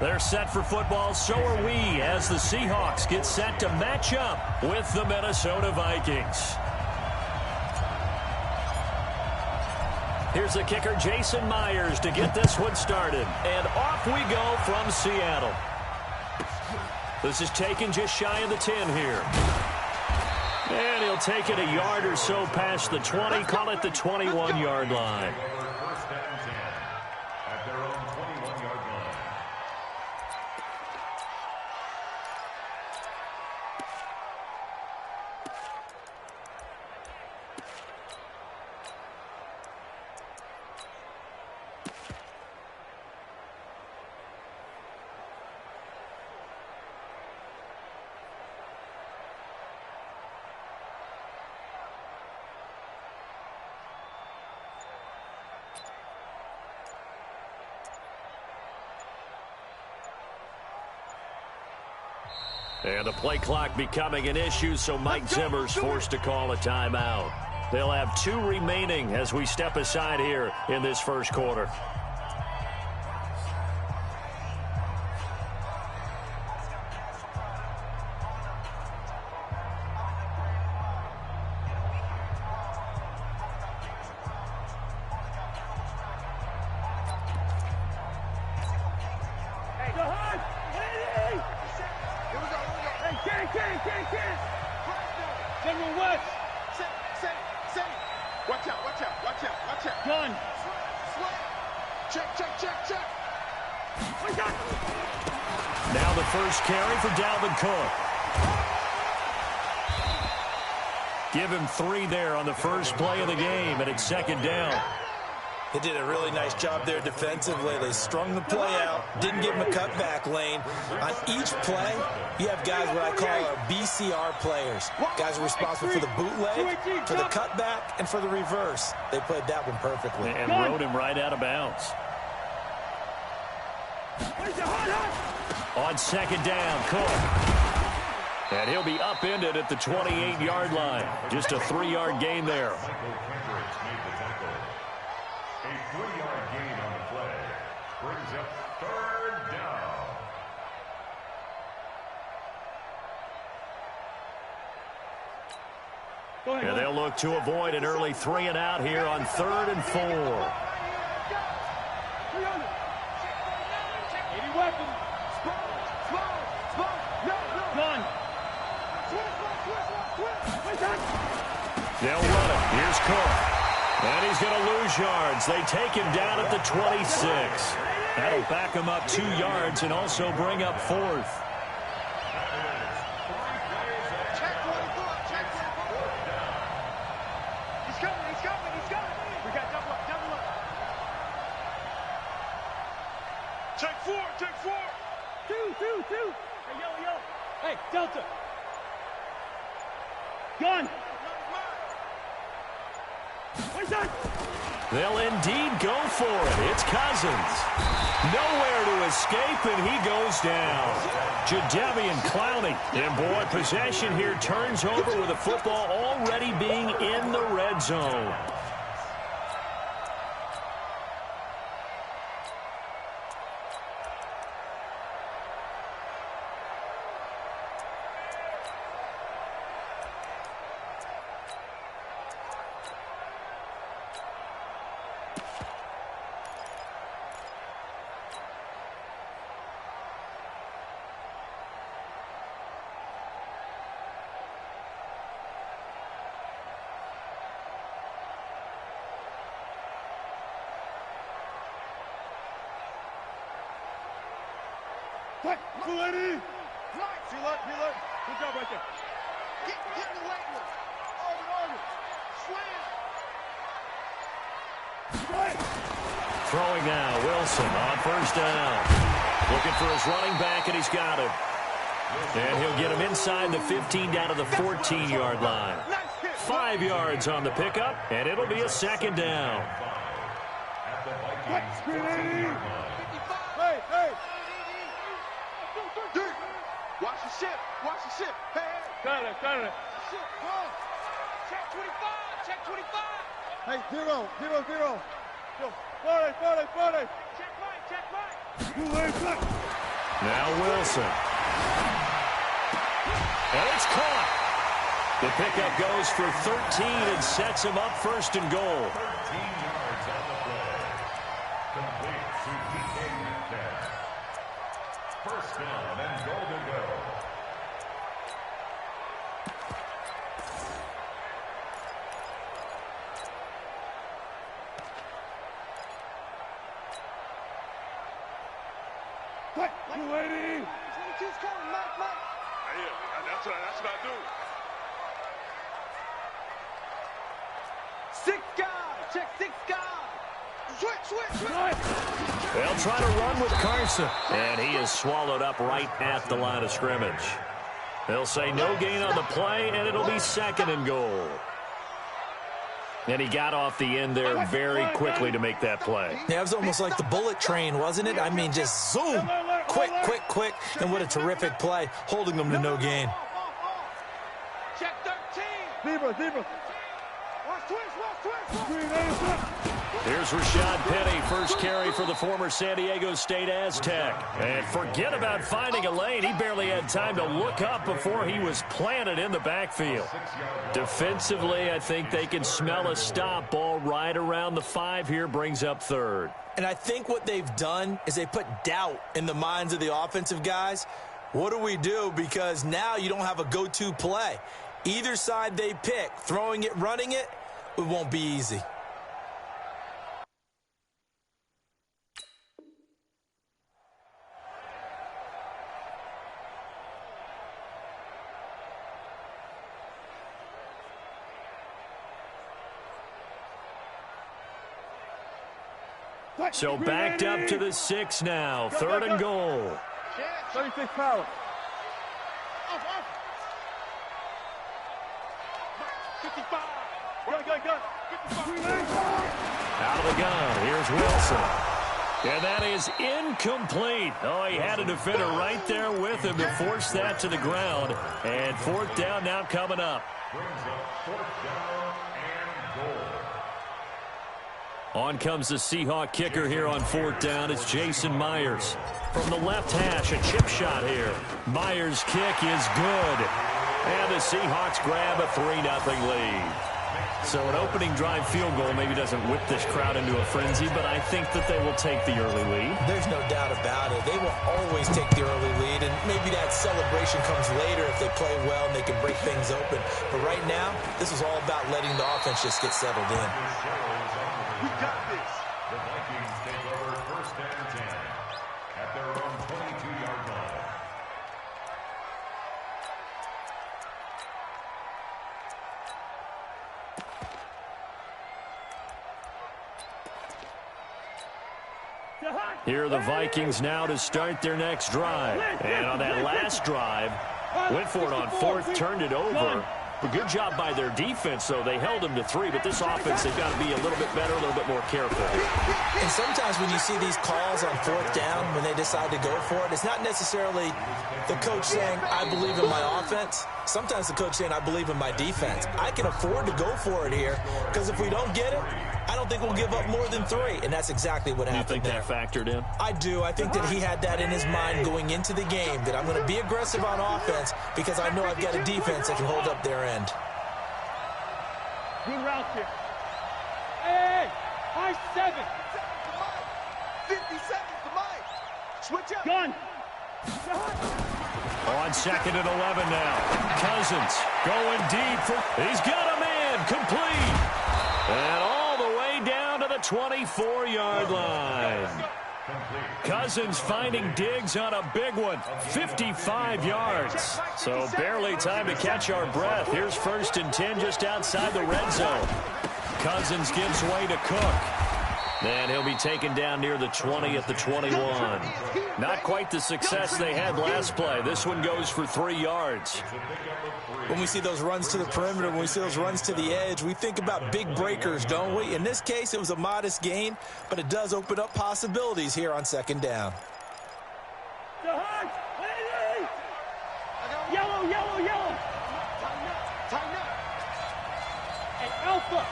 They're set for football, so are we, as the Seahawks get set to match up with the Minnesota Vikings. Here's the kicker, Jason Myers, to get this one started. And off we go from Seattle. This is taken just shy of the 10 here. And he'll take it a yard or so past the 20, call it the 21-yard line. First and 10 at their own 21-yard line. And the play clock becoming an issue, so Mike Zimmer's forced to call a timeout. They'll have 2 remaining as we step aside here in this first quarter. Now the first carry for Dalvin Cook. Give him 3 there on the first play of the game, and it's second down. They did a really nice job there defensively. They strung the play out, didn't give him a cutback lane. On each play, you have guys what I call our BCR players. Guys are responsible for the bootleg, for the cutback, and for the reverse. They played that one perfectly. And rode him right out of bounds. On second down, Cook. And he'll be upended at the 28-yard line. Just a 3-yard gain there. Michael Kendricks made the tackle. A 3-yard gain on the play brings up third down. And they'll look to avoid an early 3-and-out here on 3rd and 4. They'll run it. Here's Cook. And he's going to lose yards. They take him down at the 26. That'll back him up 2 yards and also bring up 4th. Take 4. 2. Hey, yo. Hey, Delta. Gun. They'll indeed go for it. It's Cousins. Nowhere to escape, and he goes down. Jadeveon Clowney. And, boy, possession here turns over with the football already being in the red zone. Lady. See look. Good job right there. Get in the leg room. Slam. Throwing now, Wilson on 1st down. Looking for his running back, and he's got it. And he'll get him inside the 15 down to the 14-yard line. 5 yards on the pickup, and it'll be a 2nd down. Hey. Watch the ship. Hey. Got it. Ship, come. Check 25. Hey, 0. Yo, 40. Check right. Now Wilson. And it's caught. The pickup goes for 13 and sets him up 1st and goal. 13 yards on the play. Complete to DK Metcalf. 1st down and goal to go. Lady. 22's coming, Mike. That's what I do. 6 guys. Check 6 guys. Switch. They'll try to run with Carson. And he is swallowed up right at the line of scrimmage. They'll say no gain on the play, and it'll be 2nd and goal. And he got off the end there very quickly to make that play. Yeah, it was almost like the bullet train, wasn't it? I mean, just zoom. Quick. And what a terrific play, holding them to no gain. Check 13. Zebra. Watch twist. Here's Rashad Penny, first carry for the former San Diego State Aztec. And forget about finding a lane. He barely had time to look up before he was planted in the backfield. Defensively, I think they can smell a stop. Ball right around the 5 here, brings up 3rd. And I think what they've done is they put doubt in the minds of the offensive guys. What do we do? Because now you don't have a go-to play. Either side they pick, throwing it, running it, it won't be easy. So backed up to the 6 now. 3rd and goal. 36 power. 55. Gun. Out of the gun. Here's Wilson. And that is incomplete. Oh, he had a defender right there with him to force that to the ground. And fourth down now coming up. Brings up fourth down and goal. On comes the Seahawk kicker here on fourth down. It's Jason Myers. From the left hash, a chip shot here. Myers' kick is good. And the Seahawks grab a 3-0 lead. So an opening drive field goal maybe doesn't whip this crowd into a frenzy, but I think that they will take the early lead. There's no doubt about it. They will always take the early lead, and maybe that celebration comes later if they play well and they can break things open. But right now, this is all about letting the offense just get settled in. We got this. The Vikings take over first and 10 at their own 22-yard line. Here are the Vikings now to start their next drive. And on that last drive, went for it on fourth, turned it over. A good job by their defense, though. They held them to 3, but this offense, they've got to be a little bit better, a little bit more careful. And sometimes when you see these calls on fourth down, when they decide to go for it, it's not necessarily the coach saying, I believe in my offense. Sometimes the coach saying, I believe in my defense. I can afford to go for it here, because if we don't get it, I don't think we'll give up more than 3, and that's exactly what happened there. You think that factored in? I do. I think that he had that in his mind going into the game, that I'm going to be aggressive on offense because I know I've got a defense that can hold up their end. Good route here. Hey, high 7. 50 seconds to mine. Switch up. Gun. On second and 11 now. Cousins going deep. He's got a man. Complete. And all the way down to the 24-yard line. Cousins finding Diggs on a big one. 55 yards. So barely time to catch our breath. Here's first and 10 just outside the red zone. Cousins gives way to Cook. And he'll be taken down near the 20 at the 21. Not quite the success they had last play. This one goes for 3 yards. When we see those runs to the perimeter, when we see those runs to the edge, we think about big breakers, don't we? In this case, it was a modest gain, but it does open up possibilities here on second down. Yellow, yellow, yellow. Tighten up. And Alpha.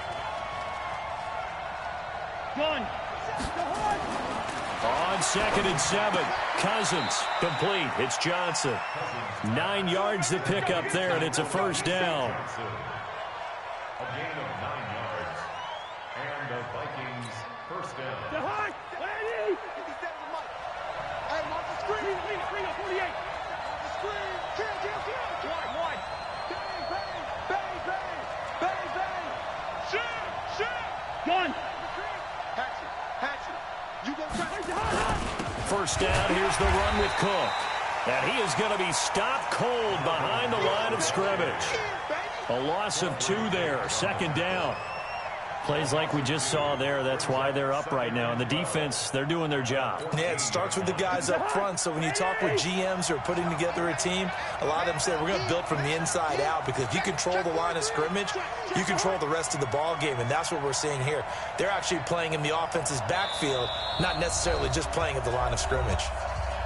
Gun. On second and 7, Cousins complete. It's Johnson. 9 yards to pick up there, and it's a first down. A gain of 9 yards. And the Vikings first down. Ready? Hey, mark the screen. Screen on 48. The screen. Kill. One. Bang, bang, bang, bang, bang, bang. Shoot. Gun. Hatchet. You go try. First down, here's the run with Cook. And he is going to be stopped cold behind the line of scrimmage. A loss of 2 there, second down. Plays like we just saw there, that's why they're up right now. And the defense, they're doing their job. Yeah, it starts with the guys up front. So when you talk with GMs who are putting together a team, a lot of them say we're going to build from the inside out, because if you control the line of scrimmage, you control the rest of the ball game, and that's what we're seeing here. They're actually playing in the offense's backfield, not necessarily just playing at the line of scrimmage.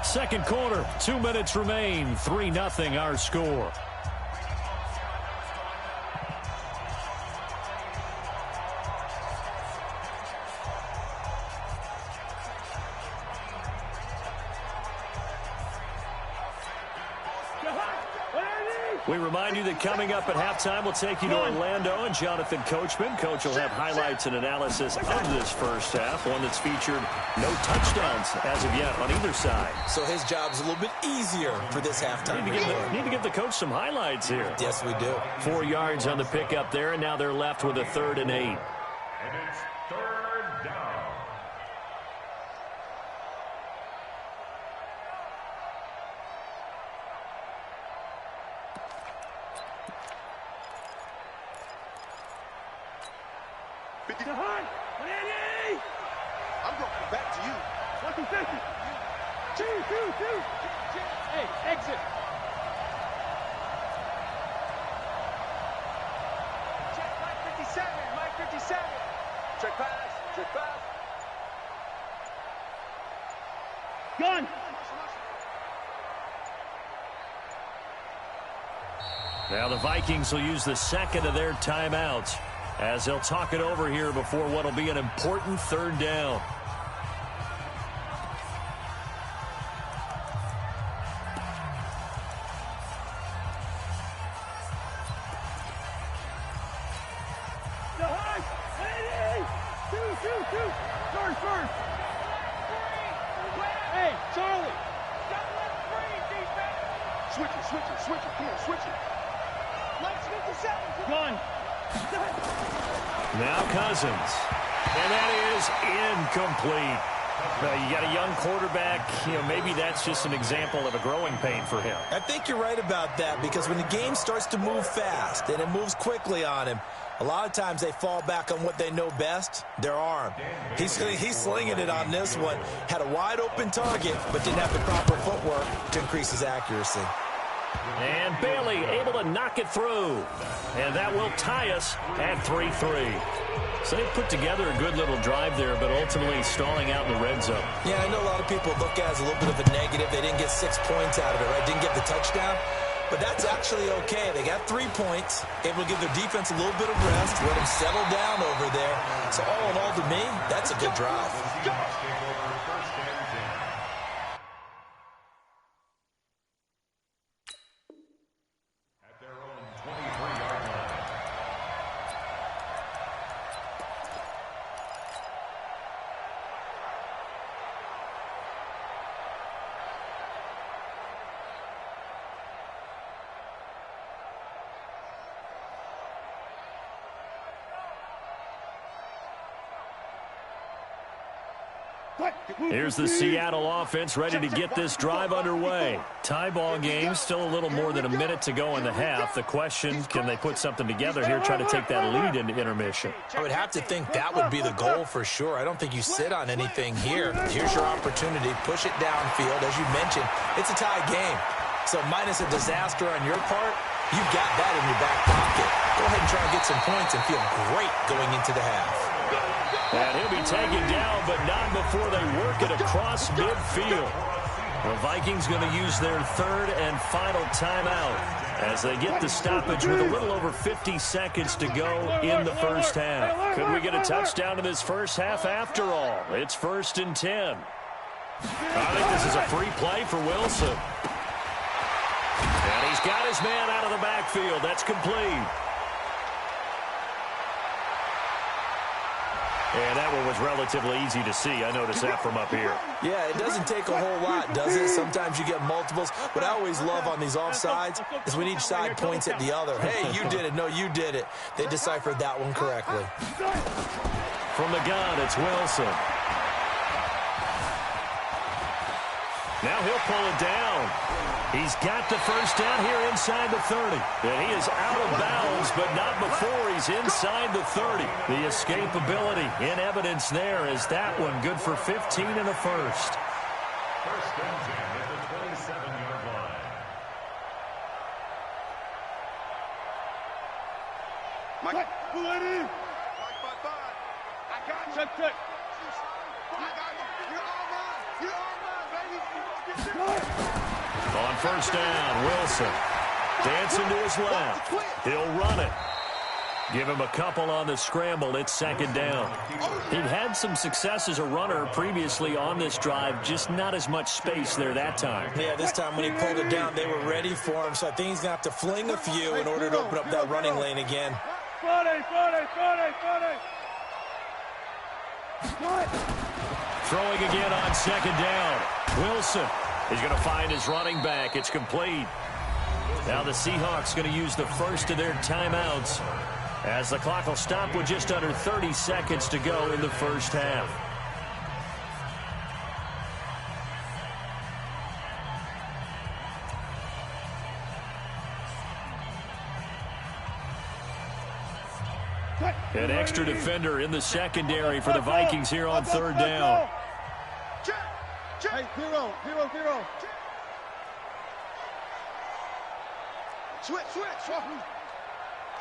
Second quarter, 2 minutes remain, 3-0 our score. We remind you that coming up at halftime, we'll take you to Orlando and Jonathan Coachman. Coach will have highlights and analysis of this first half, one that's featured no touchdowns as of yet on either side. So his job's a little bit easier for this halftime. Need to give the coach some highlights here. Yes, we do. 4 yards on the pickup there, and now they're left with a 3rd and 8. And it's third down. I'm going back to you. 150. 2. Hey, exit. Check Mike 57. Check pass. Gun. Now the Vikings will use the second of their timeouts as they'll talk it over here before what will be an important third down. First. Hey, Charlie. Switch it. Come on, switch it. Let's get the seven. Gun. Now Cousins. And that is incomplete. You got a young quarterback. Maybe that's just an example of a growing pain for him. I think you're right about that, because when the game starts to move fast and it moves quickly on him, a lot of times they fall back on what they know best, their arm. He's slinging it on this one. Had a wide open target, but didn't have the proper footwork to increase his accuracy. And Bailey able to knock it through. And that will tie us at 3-3. So they put together a good little drive there, but ultimately stalling out in the red zone. Yeah, I know a lot of people look at it as a little bit of a negative. They didn't get 6 points out of it, right? Didn't get the touchdown. But that's actually okay. They got 3 points, able to give their defense a little bit of rest, let them settle down over there. So all in all, to me, that's a good drive. At their own 23-yard line. Here's the Seattle offense ready to get this drive underway. Tie ball game, still a little more than a minute to go in the half. The question, can they put something together here, try to take that lead into intermission? I would have to think that would be the goal for sure. I don't think you sit on anything here. Here's your opportunity. Push it downfield. As you mentioned, it's a tie game. So minus a disaster on your part, you've got that in your back pocket. Go ahead and try and get some points and feel great going into the half. And he'll be taken down, but not before they work it across midfield. The Vikings going to use their third and final timeout as they get the stoppage with a little over 50 seconds to go in the first half. Could we get a touchdown in this first half after all? It's 1st and 10. I think this is a free play for Wilson. And he's got his man out of the backfield. That's complete. And that one was relatively easy to see. I noticed that from up here. Yeah, it doesn't take a whole lot, does it? Sometimes you get multiples. What I always love on these offsides is when each side points at the other. Hey, you did it. No, you did it. They deciphered that one correctly. From the gun, it's Wilson. Now he'll pull it down. He's got the first down here inside the 30. And he is out of bounds, but not before he's inside the 30. The escapability in evidence there is that one good for 15 in the first. First and 10 at the 27-yard line. Mike, pull it in. I got you. Check. I got you. You're all mine. You're all mine, baby. On first down, Wilson dancing to his left. He'll run it. Give him a couple on the scramble. It's second down. He'd had some success as a runner previously on this drive, just not as much space there that time. Yeah, this time when he pulled it down, they were ready for him. So I think he's going to have to fling a few in order to open up that running lane again. Throwing again on second down. Wilson is going to find his running back. It's complete. Now the Seahawks going to use the first of their timeouts as the clock will stop with just under 30 seconds to go in the first half. An extra defender in the secondary for the Vikings here on third down. Hey, zero. Switch.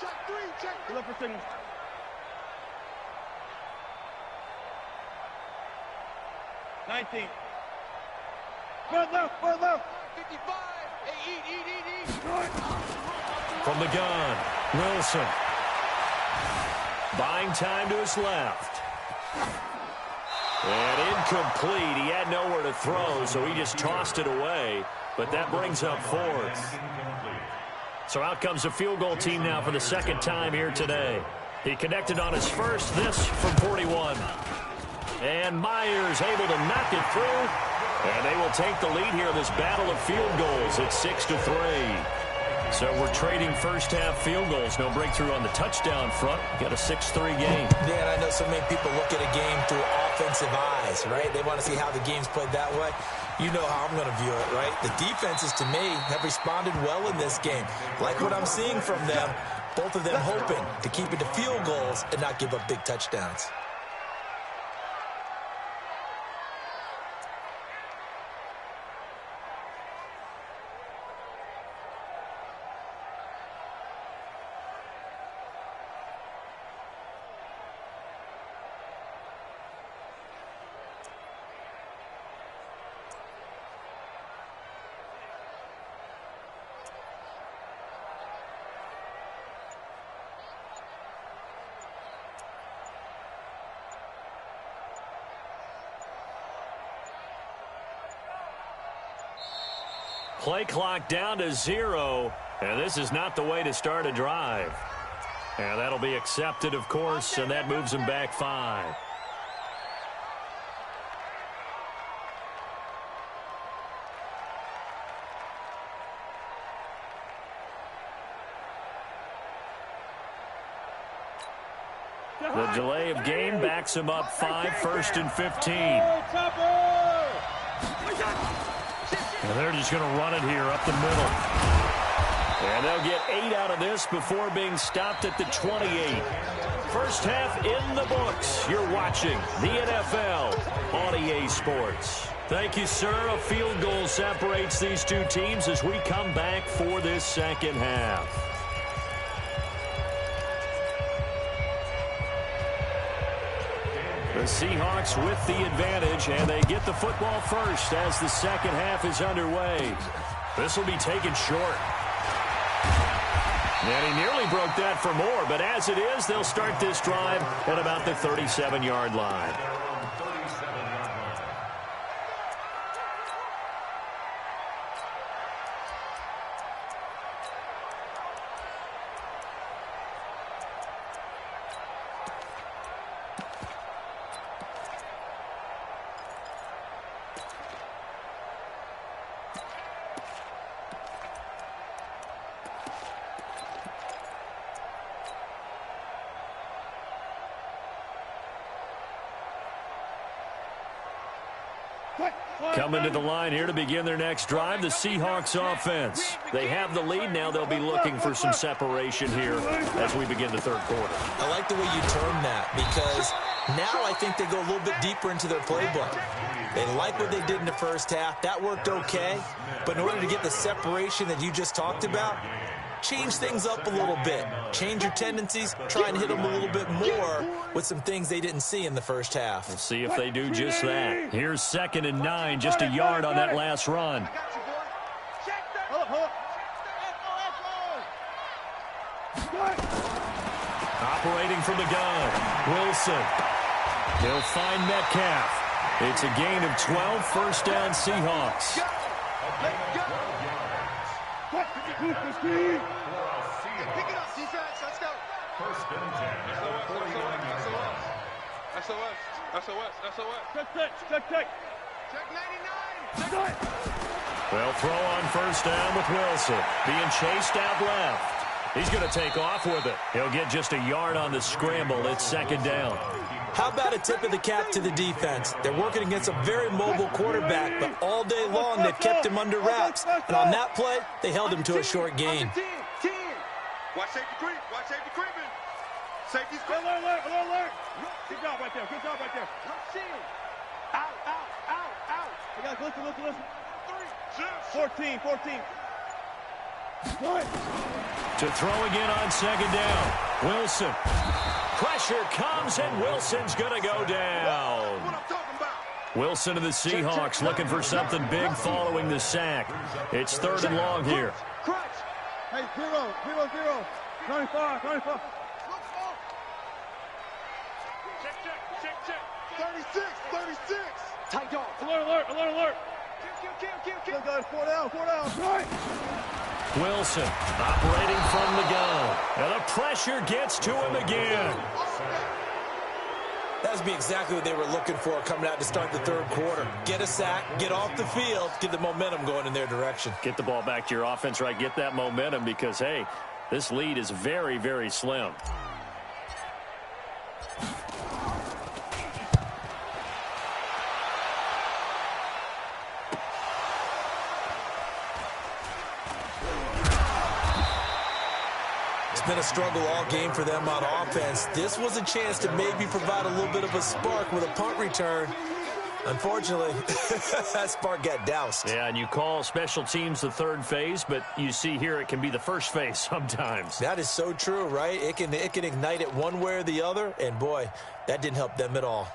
Check 3, check. Look for signal. One left. 55. Hey, eat. From the gun, Wilson. Buying time to his left. And incomplete. He had nowhere to throw, so he just tossed it away. But that brings up fourth. So out comes the field goal team now for the second time here today. He connected on his first, this from 41. And Myers able to knock it through. And they will take the lead here in this battle of field goals at 6-3. So we're trading first-half field goals. No breakthrough on the touchdown front. Got a 6-3 game. Yeah, and I know so many people look at a game through offensive eyes, right? They want to see how the game's played that way. You know how I'm going to view it, right? The defenses, to me, have responded well in this game. Like what I'm seeing from them, both of them hoping to keep it to field goals and not give up big touchdowns. Play clock down to 0, and this is not the way to start a drive. And that'll be accepted, of course, and that moves him back 5. The delay of game backs him up 5, 1st and 15. And they're just going to run it here up the middle. And they'll get 8 out of this before being stopped at the 28. First half in the books. You're watching the NFL on EA Sports. Thank you, sir. A field goal separates these two teams as we come back for this second half. The Seahawks with the advantage, and they get the football first as the second half is underway. This will be taken short. And he nearly broke that for more, but as it is, they'll start this drive at about the 37-yard line. Coming to the line here to begin their next drive, the Seahawks offense. They have the lead. Now they'll be looking for some separation here as we begin the third quarter. I like the way you term that because now I think they go a little bit deeper into their playbook. They like what they did in the first half. That worked okay. But in order to get the separation that you just talked about, change things up a little bit. Change your tendencies. Try and hit them a little bit more with some things they didn't see in the first half. We'll see if they do just that. Here's 2nd and 9, just a yard on that last run. Operating from the gun, Wilson. He'll find Metcalf. It's a gain of 12, first down Seahawks. Pick it up, defense. Let's go. First and 10 at the 49-yard line. SOS. Check 99. Well, throw on first down with Wilson. Being chased out left. He's going to take off with it. He'll get just a yard on the scramble. It's 2nd down. How about a tip of the cap to the defense? They're working against a very mobile quarterback, but all day long they've kept him under wraps. And on that play, they held him to a short gain. Watch safety creep. Safety's creep. Alert. Good job right there. Out. You guys, listen. 14. To throw again on 2nd down. Wilson. Pressure comes, and Wilson's going to go down. Wilson of the Seahawks looking for something big following the sack. It's 3rd and long here. Crutch. Hey, 0, 0, 0. 95, 95. Check. 36, 36. Tight dog. Alert. Kill. 4 down. Right. Wilson operating from the gun. And the pressure gets to him again. That would be exactly what they were looking for coming out to start the 3rd quarter. Get a sack, get off the field, get the momentum going in their direction. Get the ball back to your offense, right? Get that momentum because, hey, this lead is very, very slim. Been a struggle all game for them on offense. This was a chance to maybe provide a little bit of a spark with a punt return. Unfortunately, that spark got doused. Yeah, and you call special teams the 3rd phase, but you see here it can be the 1st phase sometimes. That is so true, right? It can ignite it one way or the other, and boy, that didn't help them at all.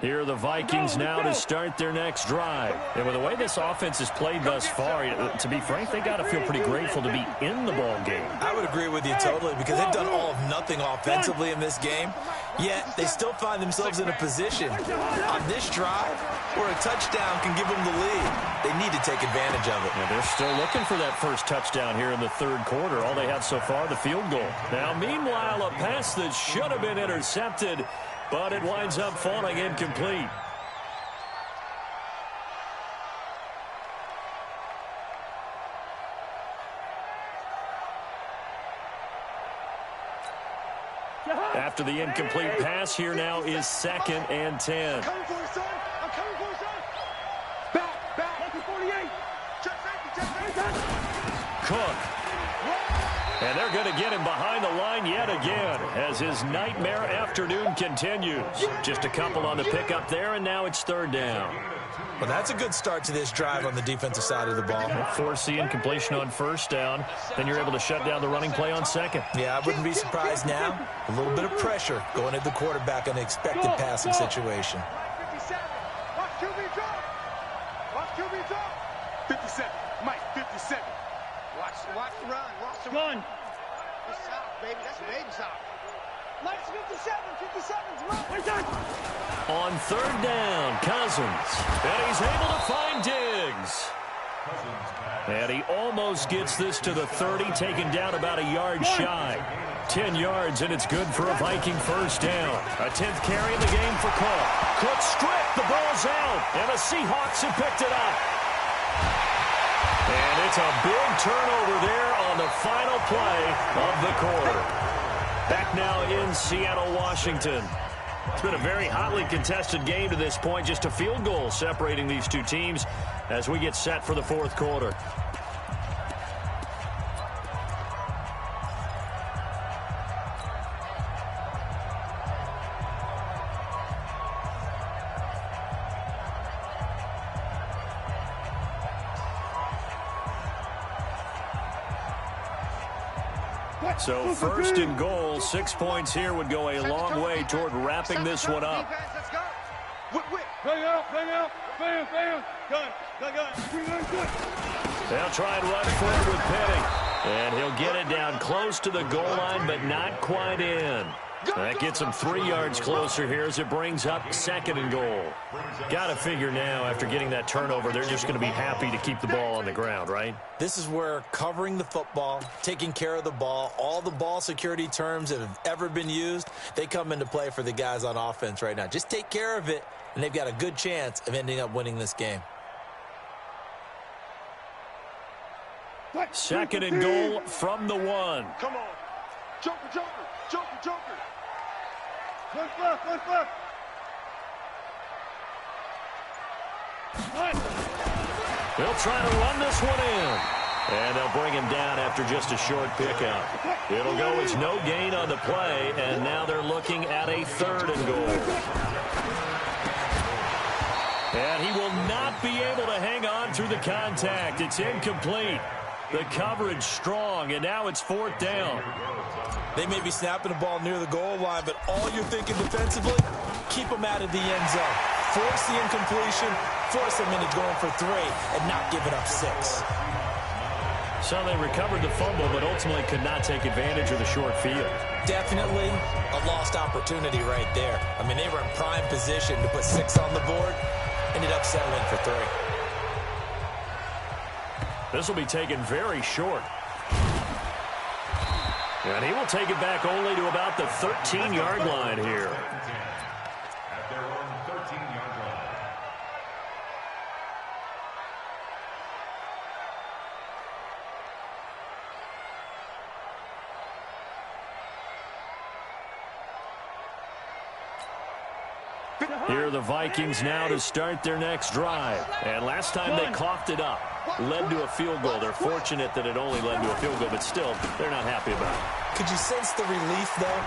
Here are the Vikings now to start their next drive. And with the way this offense has played thus far, to be frank, they got to feel pretty grateful to be in the ball game. I would agree with you totally because they've done all of nothing offensively in this game, yet they still find themselves in a position on this drive where a touchdown can give them the lead. They need to take advantage of it. And they're still looking for that first touchdown here in the 3rd quarter. All they had so far, the field goal. Now, meanwhile, a pass that should have been intercepted, but it winds up falling incomplete. After the incomplete pass, here now is 2nd and 10. I'm coming for you, son. Back. 48. Check. Cook. And they're going to get him behind the line yet again as his nightmare afternoon continues. Just a couple on the pickup there, and now it's 3rd down. Well, that's a good start to this drive on the defensive side of the ball. Force the incompletion on 1st down. Then you're able to shut down the running play on 2nd. Yeah, I wouldn't be surprised now. A little bit of pressure going at the quarterback in the expected passing situation. 57. Watch QB drop. 57. Mike, 57. Watch the run. Watch the run. That's south, baby. That's baby south. Mike's 57. 57's On 3rd down, Cousins. And he's able to find Diggs. And he almost gets this to the 30, taken down about a yard shy. 10 yards, and it's good for a Viking 1st down. A 10th carry in the game for Cook. Cook stripped. The ball's out, and the Seahawks have picked it up. And it's a big turnover there on the final play of the quarter. Back now in Seattle, Washington. It's been a very hotly contested game to this point. Just a field goal separating these two teams as we get set for the 4th quarter. So 1st and goal, 6 points here would go a long way toward wrapping this one up. Bang out. Bam. Gun. They'll try and run forward with Penning. And he'll get it down close to the goal line, but not quite in. That gets him 3 yards closer here as it brings up 2nd and goal. Got to figure now, after getting that turnover, they're just going to be happy to keep the ball on the ground, right? This is where covering the football, taking care of the ball, all the ball security terms that have ever been used, they come into play for the guys on offense right now. Just take care of it, and they've got a good chance of ending up winning this game. 2nd and goal from the 1. Come on. Joker. Left. They'll try to run this one in. And they'll bring him down after just a short pickup. It'll go as no gain on the play, and now they're looking at a 3rd and goal. And he will not be able to hang on through the contact. It's incomplete. The coverage strong, and now it's 4th down. They may be snapping the ball near the goal line, but all you're thinking defensively, keep them out of the end zone. force the incompletion, force them into going for 3, and not give it up 6. So they recovered the fumble, but ultimately could not take advantage of the short field. Definitely a lost opportunity right there. I mean, they were in prime position to put 6 on the board, ended up settling for 3. This will be taken very short. And he will take it back only to about the 13-yard line here. At their own 13-yard line. Here are the Vikings now to start their next drive. And last time they coughed it up, led to a field goal. They're fortunate that it only led to a field goal, but still, they're not happy about it. Could you sense the relief, though,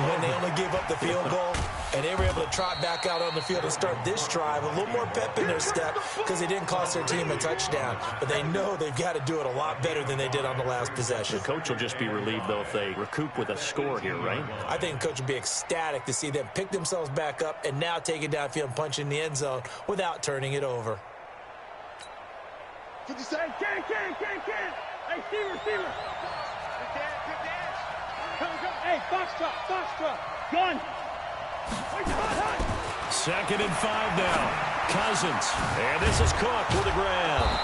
when they only gave up the field goal? And they were able to trot back out on the field and start this drive. A little more pep in their step because they didn't cost their team a touchdown. But they know they've got to do it a lot better than they did on the last possession. The coach will just be relieved, though, if they recoup with a score here, right? I think the coach will be ecstatic to see them pick themselves back up and now take it downfield and punch in the end zone without turning it over. 57. Hey, receiver. Good dance. Come. Hey, foxtrot. Gun. Second and 5 now. Cousins. And this is Cook with a grab.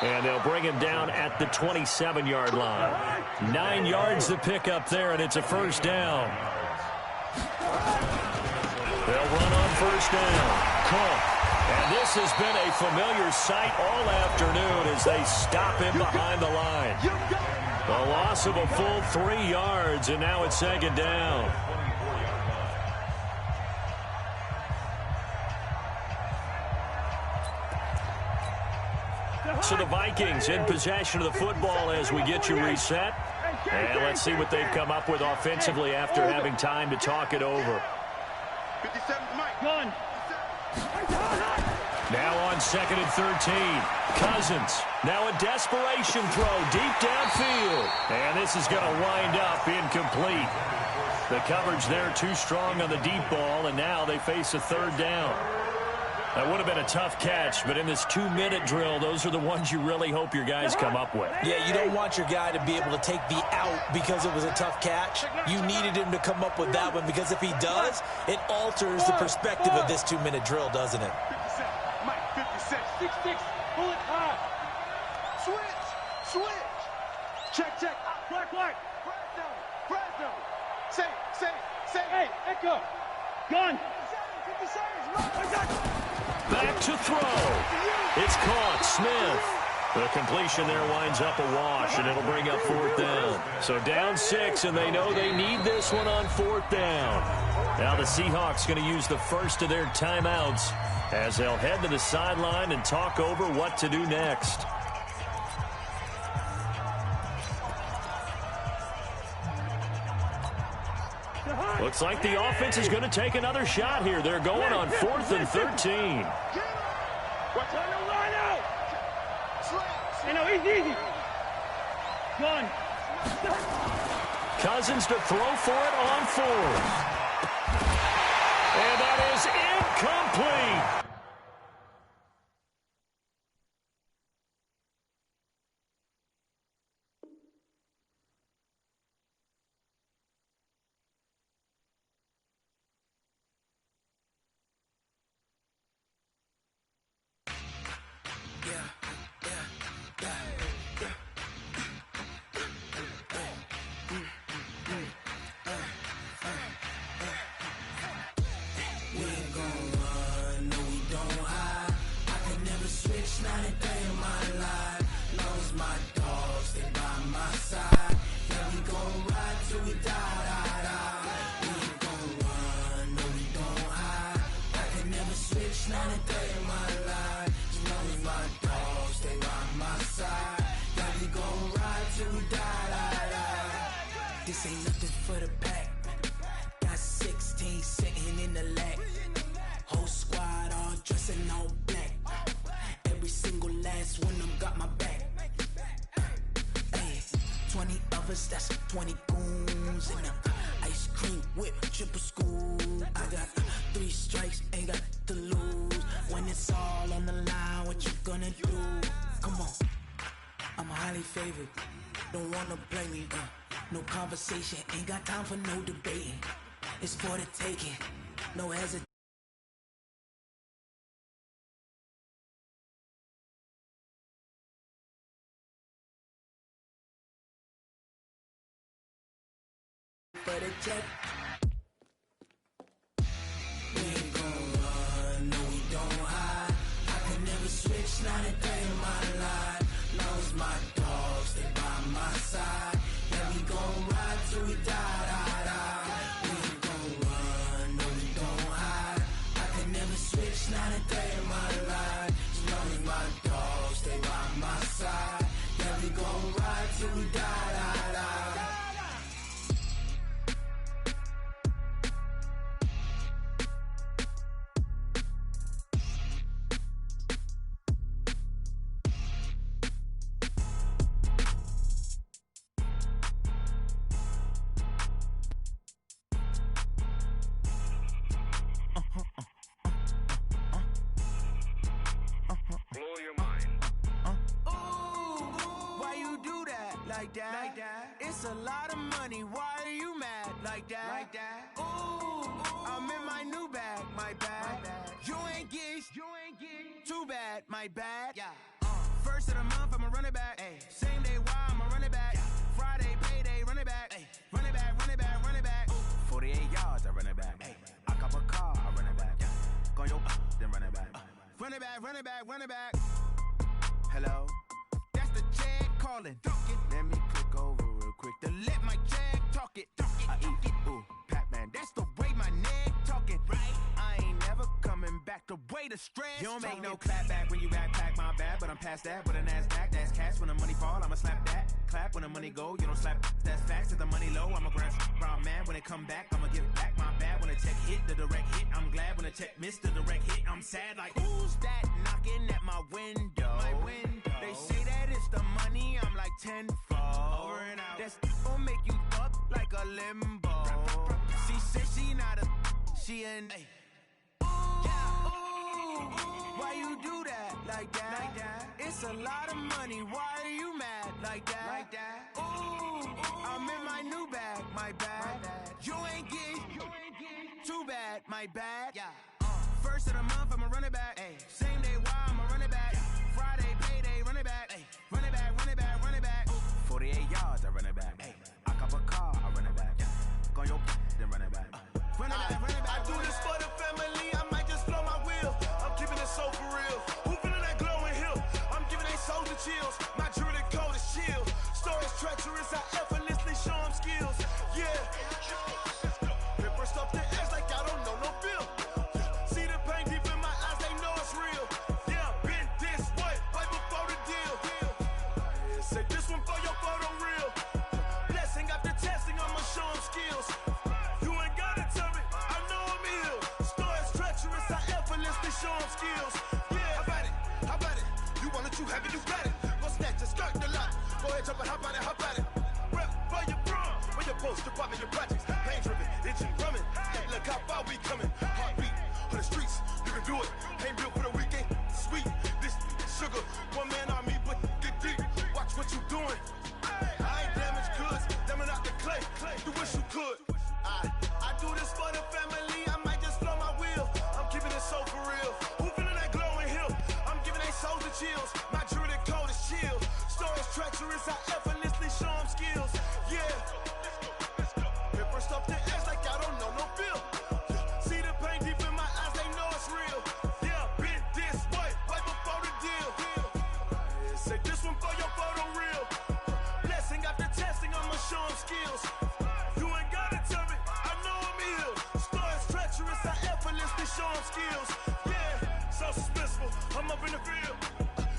And they'll bring him down at the 27-yard line. 9 yards to pick up there, and it's a first down. They'll run on first down. Cook. And this has been a familiar sight all afternoon as they stop him behind the line. The loss of a full 3 yards, and now it's second down. So the Vikings in possession of the football as we get you reset. And let's see what they've come up with offensively after having time to talk it over. 57, Mike. Gun. Now on second and 13. Cousins. Now a desperation throw deep downfield. And this is going to wind up incomplete. The coverage there too strong on the deep ball, and now they face a third down. That would have been a tough catch, but in this 2-minute drill, those are the ones you really hope your guys come up with. Yeah, you don't want your guy to be able to take the out because it was a tough catch. You needed him to come up with that one because if he does, it alters the perspective of this 2-minute drill, doesn't it? 57. Mike, 56. 6-6. Bullet high. Switch. Check. Clark. Fresno. Say. Hey, Echo. Gun. 57. Back to throw. It's caught. Smith. The completion there winds up a wash, and it'll bring up fourth down. So down 6, and they know they need this one on fourth down. Now the Seahawks going to use the first of their timeouts as they'll head to the sideline and talk over what to do next. Looks like the offense is going to take another shot here. They're going on 4th and 13. What's on the line out? Easy. Gun. Cousins to throw for it on 4th. And that is incomplete. This ain't nothing for the pack. Got 16 sitting in the lag. Whole squad all dressing all black. Every single last one of them got my back. Ay, 20 of us, that's 20 goons in them. Ice cream whip, triple scoop. I got 3 strikes, ain't got to lose. When it's all on the line, what you gonna do? Come on, I'm highly favored. Don't wanna blame me. No conversation, ain't got time for no debating. It's for the taking, no hesitation. For the jet. We ain't gon' run, no we don't hide. I can never switch, not a day in my life. Long as my dogs stay by my side. Yeah, we gon' ride till we die, die, die. We ain't gon' run, no we don't hide. I can never switch, not a day in my life. As long as my dogs stay by my side. Yeah, we gon' ride till we die, die, die. Like that. It's a lot of money. Why are you mad like that? Like that. Ooh, I'm in my new bag. My bad. You ain't get too bad. My bad. Yeah. First of the month, I'ma run it back. Ay. Same day, why I'ma run it back. Friday, payday, run it back. Ay. Run it back, run it back, run it back. 48 yards, I run it back. Ay. I cop a car, I run it back. Go yo, then run it back. Run it back, run it back, run it back. Hello. The jag calling. Let me click over real quick to let my jag talk it. I eat it. Ooh, Pac-Man, that's the way my neck talking. Right? I ain't never coming back the way the stress. You don't make no clap back when you backpack, my bad, but I'm past that. With a NASDAQ, that's cash. When the money fall, I'ma slap that. Clap when the money go, you don't slap. That's facts. If the money low, I'ma grab brown man. When it come back, I'ma give back my bad. When the check hit, the direct hit. I'm glad when the check missed the direct hit. I'm sad like, who's that knocking at my window? My window. They say that it's the money, I'm like tenfold. Over and out. That's gon' make you up like a limbo. She said she not a, she an. Ooh, why you do that like that? Like that? It's a lot of money. Why are you mad like that? Like that. Ooh, I'm in my new bag. My bad. You ain't get too bad. My bad. Yeah. First of the month, I'ma run it back. Ay. Same day, why I'ma run it back. Friday, payday, run it back. Ay. Run it back, run it back, run it back. 48 yards, I run it back. Ay. I cop a car, I run it back. Go yo, then run it back. Run it back, run it back. I do this for the family, I might just blow my wheel. I'm keeping it so for real. Who feeling that glowing hill? I'm giving they soldier chills. My jewelry cold as chill. Stories treacherous, I effortlessly show them skills. Yeah. Paper stuff the edge like I don't know no bill. See the pain deep in my eyes, they know it's real. Yeah, been this way, right before the deal. Say this one for your photo reel. Blessing after testing, I'ma show them skills. You ain't gotta tell me, I know I'm ill. Stories treacherous, I effortlessly show them skills. Yeah, how about it? How about it? You want it, you have it, you got it. Go snatch it, skirt the lot. Go ahead, jump it, how about it, how about it? Rep for your bro, for your post, your pop, your projects. Pain driven, itching, drumming. Look how far we coming. Heartbeat for the streets, you can do it. Ain't built for the weekend. Sweet, this sugar, one man army, but get deep. Watch what you doing. I ain't damaged goods, damn it out the clay. You wish you could. I do this for the family. I might just blow my wheel. I'm keeping it so for real. Who feeling that glowing hill? I'm giving they soldier chills. My jewelry cold as chill. Stories treacherous, I effortlessly show them skills. Yeah. Paper stuff the edge like I don't know no bill. See the pain deep in my eyes, they know it's real. Yeah, been this way, right before the deal. Say this one for your photo reel. Blessing after testing, I'ma show them skills. You ain't gotta tell me, I know I'm ill. Stories treacherous, I effortlessly show them skills. Yeah, so suspenseful, I'm up in the field.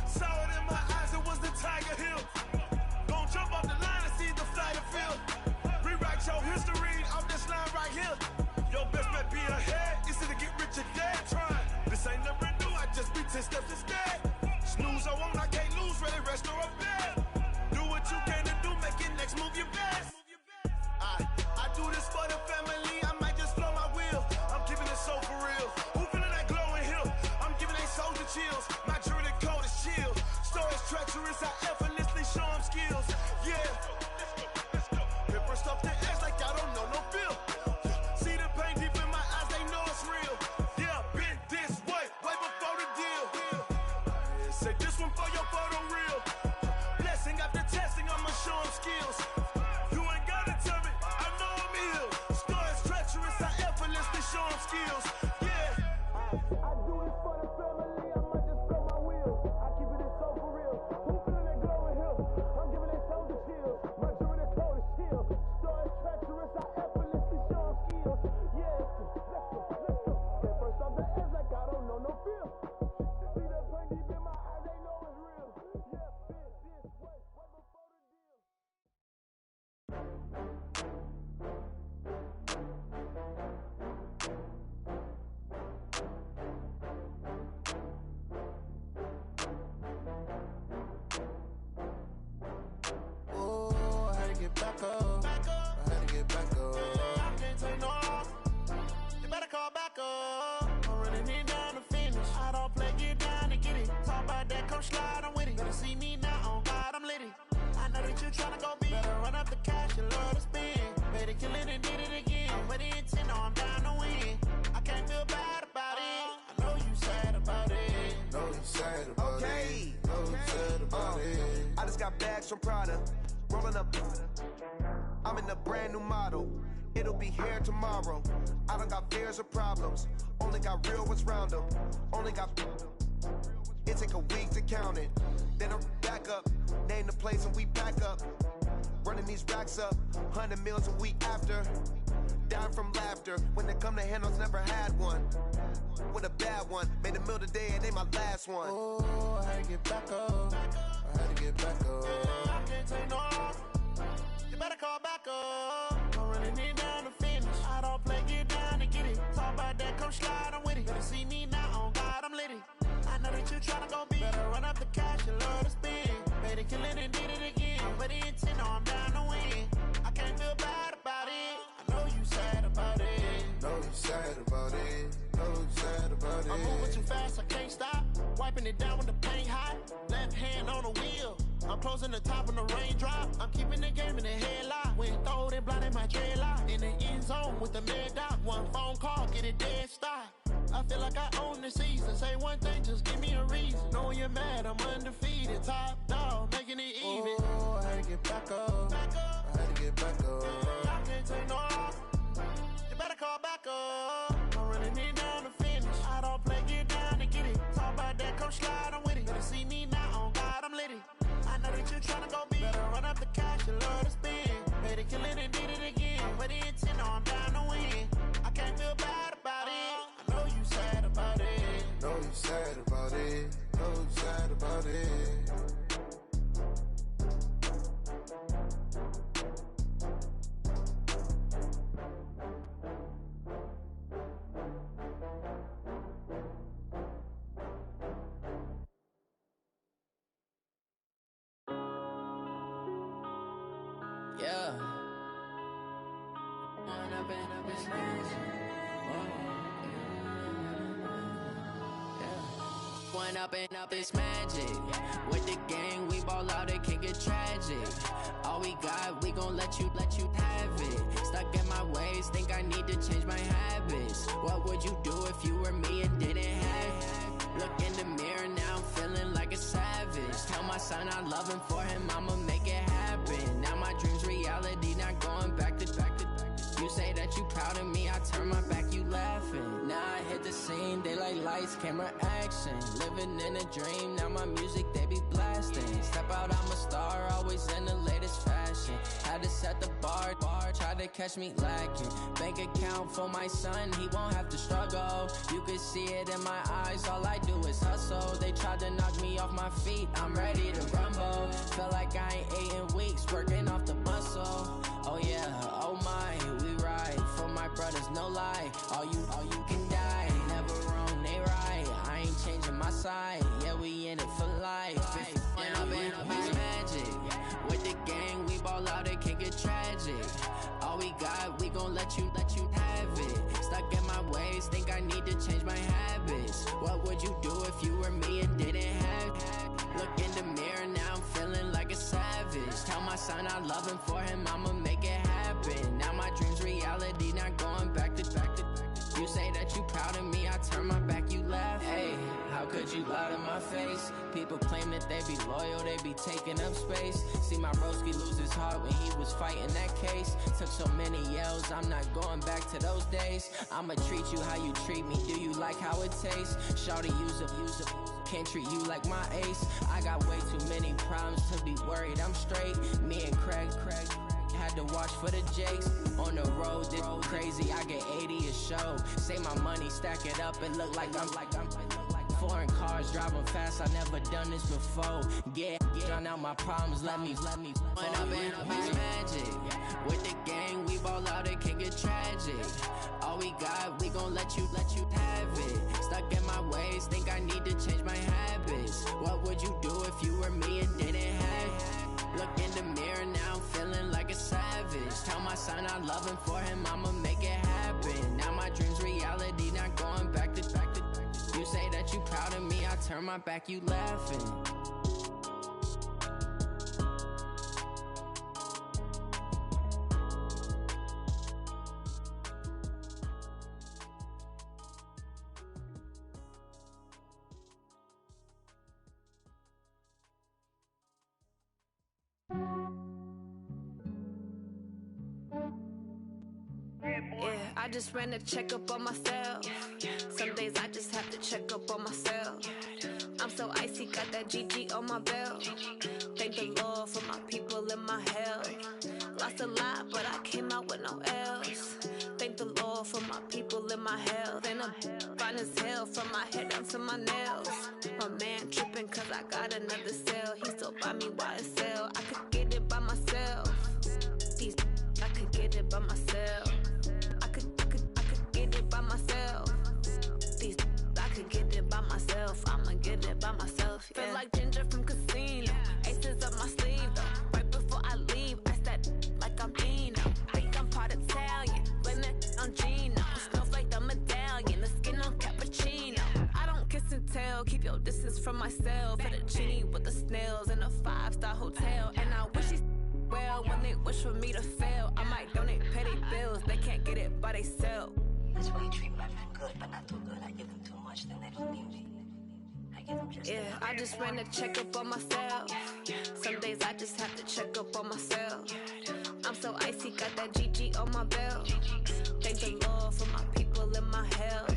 Saw it in my eyes, it was the Tiger Hill. Gon' jump off the line and see the flight of field. Rewrite your history off this line right here. Your best bet be ahead, easy to get rich or dead trying. This ain't never new, I just be 10 steps instead. Snooze I won't, I can't lose, ready, rest or a bed. Do what you can to do, make your next move your best. I do this for the this one for your photo reel. Blessing after testing, I'ma show them skills. You ain't gotta tell me, I know I'm ill. Stories treacherous, I effortlessly show them skills. Yeah. I do this for the family, I might just blow my wheel. I keep it so for real. Who feeling that glowing hill? I'm giving they souls the chills. My jewelry the cold is chill. Stories treacherous, I effortlessly show them skills. Yeah, let's go. Get first off the edge like I don't know no feel. See the pain deep in my eyes, they know it's real. Yeah, this way, right before the deal. Ooh, I had to get back up. I had to get back up. I can't take no off. You better call back up. I'm running it down to finish. I don't play, get down to get it. Talk about that, come slide, I'm with it. Better see me now, on God, I'm litty. I know that you tryna go big. Better run up the cash, you love to spend. Better kill it and did it again. I'm with the intent, no, I'm down to win. I can't feel bad about it. I know you sad about it. Know you sad about Okay. it. Know you sad about it. I just got bags from Prada, rolling up. I'm in a brand new model. It'll be here tomorrow. I don't got fears or problems. Only got real ones round them. Only got. It take a week to count it. Then I'm back up. Name the place and we pack up. Running these racks up. 100 meals a week after. Down from laughter. When they come to handles, never had one. With a bad one. Made a meal today and ain't my last one. Ooh, I had to get back up. I had to get back up. I can't take no off. You better call back up. I'm running it down to finish. I don't play, get down to get it. Talk about that, come slide, I'm with it. Better see me now, on God, I'm litty. I know that you tryna go big. Better run up the cash, you love to spend. Better kill it and did it again. I'm with the intent, no, I'm down to win. I can't feel bad about it. I know you sad about it. Know you sad about it. Know you sad about it. I'm moving too fast, I can't stop. Wiping it down when the paint hot. Left hand on the wheel. I'm closing the top when the raindrop. I'm keeping the game in the headlock. When throwed and blinded my dreadlock. In the end zone with the mad dot. One phone call, get it dead stop. I feel like I own the season. Say one thing, just give me a reason. Knowing you're mad, I'm undefeated. Top dog, making it even. Ooh, I had to get back up. I had to get back up. I can't take no off. You better call back up. I'm running it down to finish. I don't play, get down to get it. Talk about that, come slide, I'm with it. Better see me now, on God, I'm litty. I know that you tryna go big. Better run up the cash, you love to spend. Better kill it and did it again. With the intent, no, I'm down to win. I can't feel bad about it. I know you sad about it. Know you sad about it. Know you sad about it. Yeah. One up and up is magic. With the gang, we ball out, it can get tragic. All we got, we gon' let you have it. Stuck in my ways, think I need to change my habits. What would you do if you were me and didn't have it? Look in the mirror, now I'm feeling like a savage. Tell my son I love him, for him I'ma make it happen. Now my dream's reality, not going back to. You say that you proud of me, I turn my back, you laughing. Now I hit the scene, daylight lights, camera action. Living in a dream, now my music, they be blasting. Step out, I'm a star, always in the latest fashion. Had to set the bar, try to catch me lacking. Bank account for my son, he won't have to struggle. You can see it in my eyes, all I do is hustle. They tried to knock me off my feet, I'm ready to rumble. Felt like I ain't ate in weeks, working off the muscle. Oh yeah, oh my, we ride for my brothers, no lie. All you can die, never wrong, they right. I ain't changing my side, yeah, we in it for life. If up is magic. With the gang, we ball out, it can get tragic. All we got, we gon' let you have it. Stuck in my ways, think I need to change my habits. What would you do if you were me and didn't have it? Look in the mirror, now I'm feeling like a savage. Tell my son I love him, for him I'ma make it happen. Now my dream's reality, not going back to. You say that you proud of me, I turn my back, you laugh. Hey, how could you you loud in my face. People claim that they be loyal, they be taking up space. See my broski lose his heart when he was fighting that case. Took so many yells, I'm not going back to those days. I'ma treat you how you treat me, do you like how it tastes? Shawty, use up, can't treat you like my ace. I got way too many problems to be worried, I'm straight. Me and Craig had to watch for the Jakes. On the road, this crazy, I get 80 a show. Say my money, stack it up, and look like I'm foreign cars, driving fast, I never done this before. Get out my problems, let me When I've been up is magic. With the gang, we ball out, it can get tragic. All we got, we gon' let you have it. Stuck in my ways, think I need to change my habits. What would you do if you were me and didn't have it? Look in the mirror now, I'm feeling like a savage. Tell my son I love him, for him I'ma make it happen. Now my dream's reality, not going back to. You say that you proud of me, I turn my back, you laughing. I just ran a checkup on myself. Some days I just have to check up on myself. I'm so icy, got that GG on my belt. Thank the Lord for my people in my health. Lost a lot, but I came out with no L's. Thank the Lord for my people in my health. And I'm fine as hell from my head down to my nails. My man tripping cause I got another cell. He still buy me YSL. I could get it by myself. These I could get it by myself. I could get it by myself. These I could get it by myself. I'ma get it by myself. Yeah. Feel like Ginger from Casino. Aces up my sleeve though. Right before I leave, I said like I'm Dino. Think I'm part Italian. Blame it on Gino. Smells like the medallion. The skin on cappuccino. I don't kiss and tell. Keep your distance from myself. For the genie with the snails in a 5-star hotel. And I wish he's well when they wish for me to fail. I might donate petty bills. They can't get it by themselves. That's why you treat my friend good, but not too good. I give them too much, then they don't need me. I give them just enough. I just ran a checkup on myself. Some days I just have to check up on myself. I'm so icy, got that GG on my belt. Thank the Lord for my people in my health.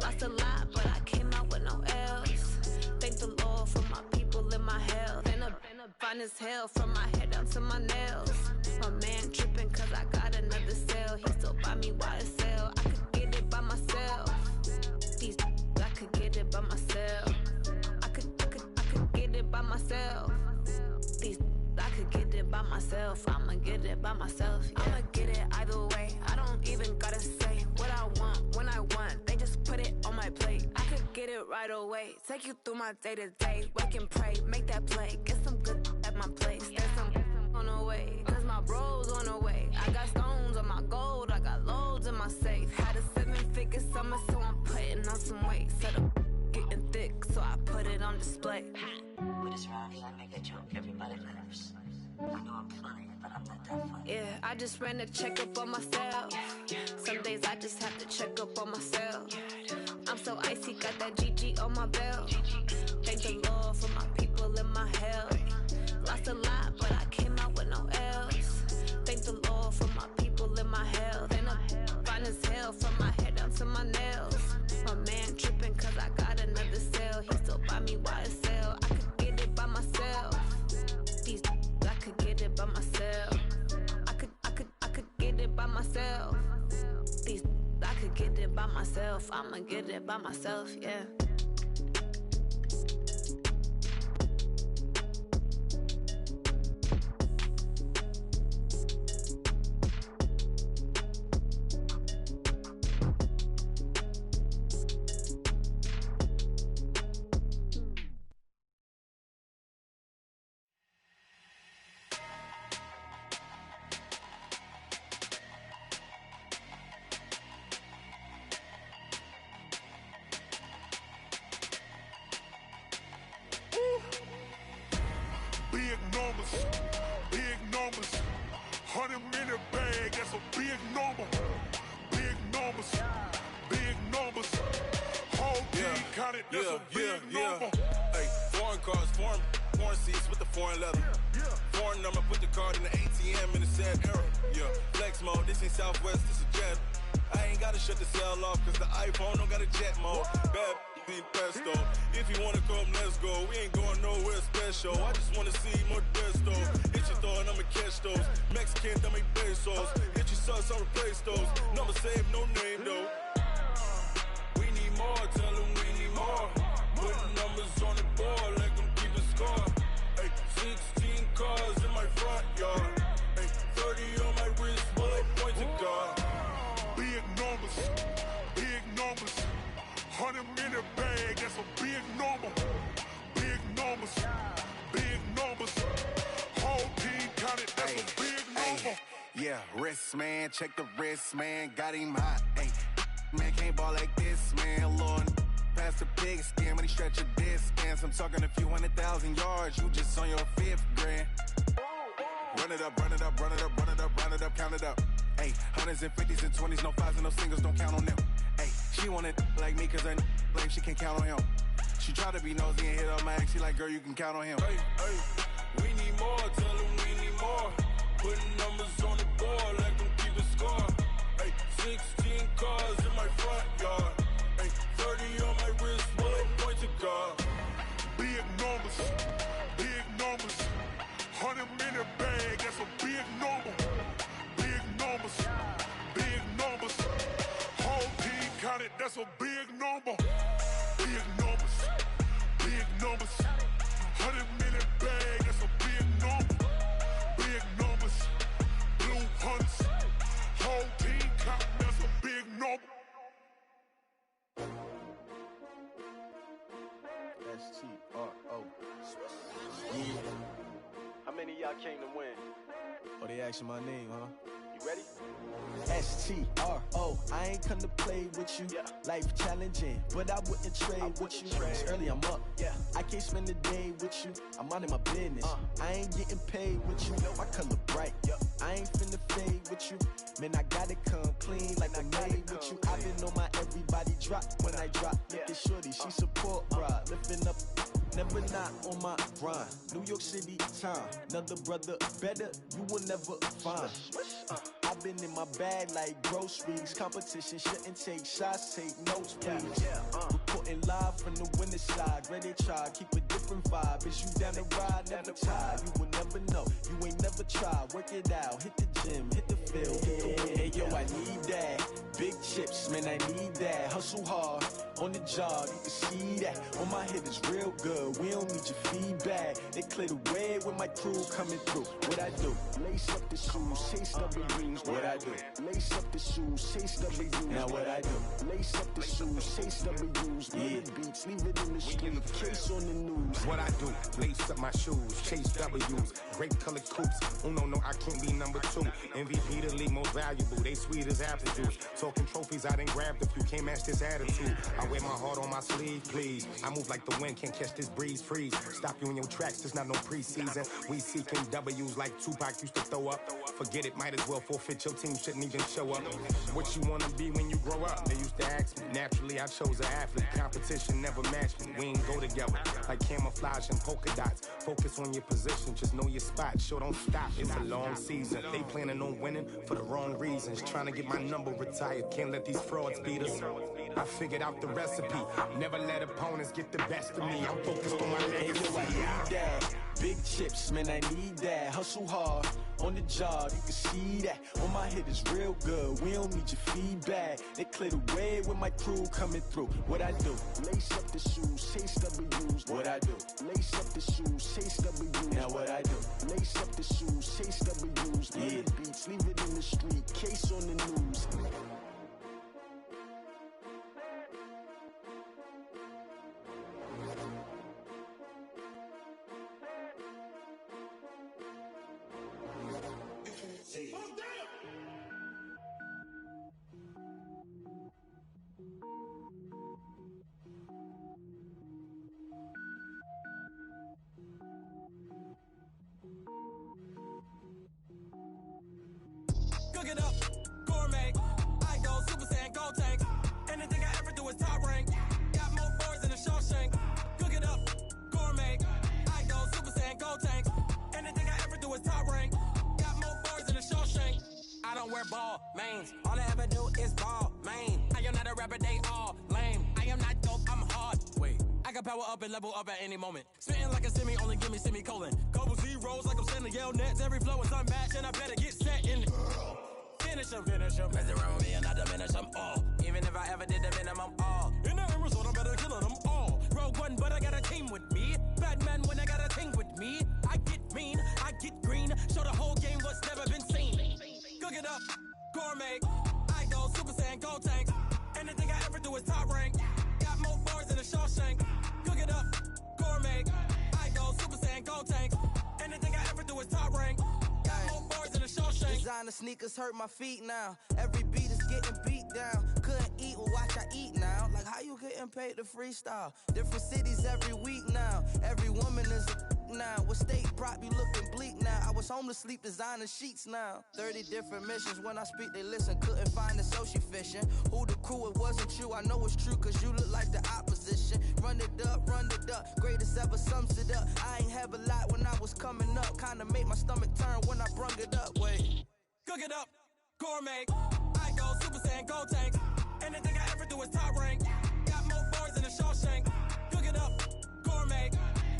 Lost a lot, but I came out with no L's. Thank the Lord for my people in my health. And I'm fine as hell from my head down to my nails. My man tripping cause I got another cell. He still buy me YSL. I could get it by myself. These I could get it by myself. I could get it by myself. These I could get it by myself. I'ma get it by myself. Yeah. I'ma get it either way. I don't even gotta say what I want when I want. They just put it on my plate. I could get it right away. Take you through my day to day. Wake and pray, make that play. Get some good at my place. There's some on the way. Cause my bros on the way. I got stones on my gold. I got loads in my safe. Had a 7-figure summer, so I'm putting on some weight. Set up getting thick, so I put it on display. With this round, I make a joke, everybody laughs. I know I'm funny, but I'm not that funny. Yeah, I just ran a checkup on myself. Some days I just have to check up on myself. I'm so icy, got that GG on my belt. Thank the Lord for my people in my health. Lost a lot, but I came out with no L's. Thank the Lord for my people in my health. And I'm fine as hell from my head down to my nails. My man tripping cause I got another cell. He still buy me YSL. I could get it by myself. These I could get it by myself. I could get it by myself. These I could get it by myself. I'ma get it by myself, yeah. Big numbers, 100 minute bag, that's a big number. Big numbers, whole team counted, that's a big number. Hey, foreign cars, foreign seats with the foreign leather. Foreign number, put the card in the ATM in the sad era. Yeah, flex mode, this ain't Southwest, this a jet. I ain't gotta shut the cell off, cause the iPhone don't got a jet mode. Bad ain't pesto. If you wanna come, let's go. We ain't going nowhere special. I just wanna see more desto. Hit your thought, I'ma catch those. Mexican, dummy pesos. Hit your sauce, I'll replace those. Number save, no name though. We need more, tell them we need more. Putting numbers on the board, like them keeping score. Hey, 16 cars in my front yard. Hey, 30 on my wrist, bullet point to God. Big numbers, big numbers. 100 in the bag, that's a big number. Big numbers, big numbers. Whole team counted, that's a big number. Yeah, wrist man, check the wrist man, got him hot. Ay, man can't ball like this, man. Lord, past the pig skin when he stretch a distance. I'm talking a few 100,000 yards, you just on your 5th grand. Run it up, run it up, run it up, run it up, run it up, count it up. Ay, hundreds and 50s and 20s, no 5s and no singles, don't count on them. Ay, she wanted like me cause her like she can count on him. She tried to be nosy and hit up my ex, she like, girl, you can count on him. Hey, we need more, tell them we need more. Putting numbers on the board, like them keeping score. Hey, 16 cars in my front yard. Hey, 30 on my wrist, bullet point to God. Big numbers, big numbers. 100 in the bag, that's a big number. Big numbers, big numbers. Whole team counted, that's a big number. Big numbers, big numbers. 100 in the bag, that's a big number. Big numbers, blue hunts. Whole team counting, that's a big number. S-T-R-O. Yeah. How many of y'all came to win? Oh, they asking my name, huh? You ready? S-T-R-O. I ain't come to play with you. Life challenging, but I wouldn't trade with you. It's early, I'm up. I can't spend the day with you. I'm minding my business. I ain't getting paid with you. My color bright. I ain't finna fade with you. Man, I gotta come clean like I made with you. I've been on my everybody drop when I drop. Look at shorty, she support ride. Lifting up, never not on my grind. New York City time. Another brother better, you will never find. I've been in my bag like groceries. Competition shouldn't take shots, take notes, please. Reporting live from the winning side. Ready to try, keep a different vibe. Is you down the ride, never tired. You will never know, you ain't never tried. Work it out, hit the gym, hit the field. Hey yo, I need that. Big chips, man, I need that. Hustle hard, on the job, you can see that. On my head is real good, we don't need your feedback. They clear the way with my crew coming through. What I do? Lace up the shoes, chase W's. What I do? Lace up the shoes, chase W's. Now what I do? Lace up the shoes, chase W's. Yeah. Beats, leave it in the street, case on the news. What I do? Lace up my shoes, chase W's. Grape colored coops. Uno, no, I can't be number 2. MVP the league most valuable. They sweet as apple juice. Talking trophies, I done grabbed a few. Can't match this attitude. I wear my heart on my sleeve, please. I move like the wind, can't catch this breeze, freeze. Stop you in your tracks, there's not no preseason. We seeking W's like Tupac used to throw up. Forget it, might as well forfeit. Your team shouldn't even show up. What you wanna be when you grow up? They used to ask me. Naturally, I chose an athlete. Competition never matched me. We ain't go together like camouflage and polka dots. Focus on your position, just know your spot. Sure, don't stop. It's a long season. They planning on winning for the wrong reasons. Trying to get my number retired. Can't let these frauds beat us. I figured out the recipe. Never let opponents get the best of me. I'm focused on my legacy. I need that. Big chips, man, I need that. Hustle hard, on the job, you can see that. On my head is real good, we don't need your feedback. They clear the way with my crew coming through. What I do? Lace up the shoes, chase W's. What I do? Lace up the shoes, chase W's. Now what I do? Lace up the shoes, chase W's. Yeah. Beats, leave it in the street, case on the news. Cook it up, gourmet. I go Super Saiyan, Gold Tank. Anything I ever do is top rank. Got more boys in the don't wear ball mains. All I ever do is ball, man. I am not a rapper, they all lame. I am not dope, I'm hard. Wait, I can power up and level up at any moment. Spitting like a semi, only give me semicolon. Couple zeros like I'm sending yell nets. Every flow is unmatched, and I better get set in. Finish 'em. Mess around with me and I diminish them all. Even if I ever did the minimum, all. In the end result, I'm better killing them all. Rogue One, but I got a team with me. Batman when I got a team with me. I get mean, I get green. Show the whole game what's never been seen. Cook it up, gourmet. I go Super Saiyan, Gold Tank. Anything I ever do is top rank. Got more bars than a Shawshank. Cook it up, gourmet. I go Super Saiyan, Gold Tank. Anything I ever do is top rank. Got more bars than a Shawshank. Designer sneakers hurt my feet now. Every beat is getting beat down. Couldn't eat, well watch I eat now. Like how you getting paid to freestyle? Different cities every week now. Every woman is a now. What state prop you looking bleak now? I was home to sleep designing sheets now. 30 different missions. When I speak they listen. Couldn't find it so she fishing. Who the crew? It wasn't you. I know it's true cause you look like the opposition. Run it up. Greatest ever sums it up. I ain't have a lot when I was coming up. Kinda made my stomach turn when I brung it up. Wait. Cook it up, gourmet. I go Super Saiyan, Gold Tank. Anything I ever do is top rank. Got more bars than a Shawshank. Cook it up, gourmet.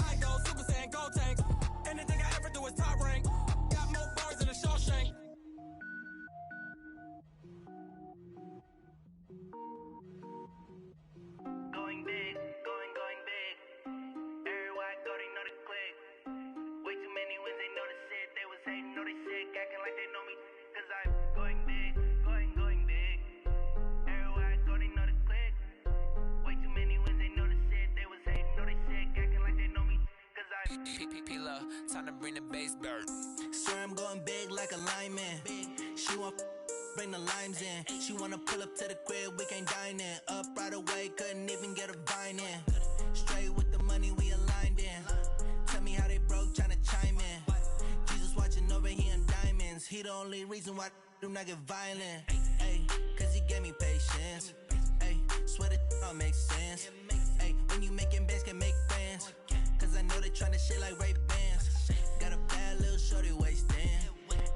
I go Super Saiyan, Gold Tank. Anything I ever do is top rank. Got more bars than a Shawshank. Going big, going big. Everywhere I go, they know the click. Way too many wins, they know the shit. They was hating, know they sick, acting like they know me. Cause I'm going big, going big. Everywhere I go, they know the click. Way too many wins, they know the shit. They was hating, know they sick, acting like they know me. Cause I'm P-P-P-Love, time to bring the bass bird. Swear I'm going big like a lineman. She want bring the limes in. She wanna pull up to the crib, we can't dine in. Up right away, couldn't even get a vine in. Straight with the money we aligned in. Tell me how they broke, tryna chime in. Jesus watching over here in diamonds. He the only reason why I do not get violent. Ay, cause he gave me patience. Ay, swear that all makes sense. Ay, when you making bands can make friends. Cause I know they tryna shit like Ray-Bans. Got a bad little shorty wasting.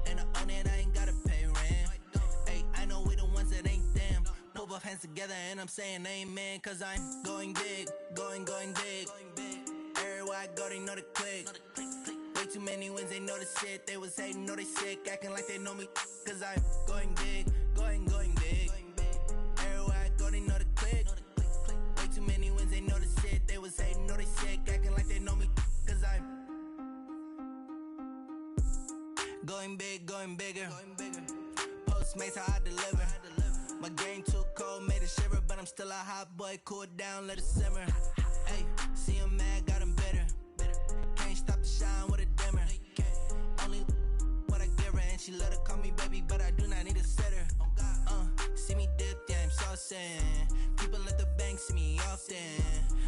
And I own it, I ain't gotta pay rent. Ay, I know we the ones that ain't them. Pull both hands together and I'm saying amen. Cause I'm going big, going big. Everywhere I go, they know the click. Way too many wins, they know the shit. They was hating, know they sick, acting like they know me. Cause I'm going big, going big. Everywhere I go, they know the click. Way too many wins, they know the shit. They was hating, know they sick, acting like they know me. Cause I'm going big, going bigger. Postmates how I deliver. My game too cold, made it shiver, but I'm still a hot boy. Cool down, let it simmer. Hey, see him mad, got him bitter. Can't stop the shine with a dimmer. Only what I give her, and she let her call me baby, but I do not need a sitter. See me dip, yeah, I'm saucing. People at the bank see me often.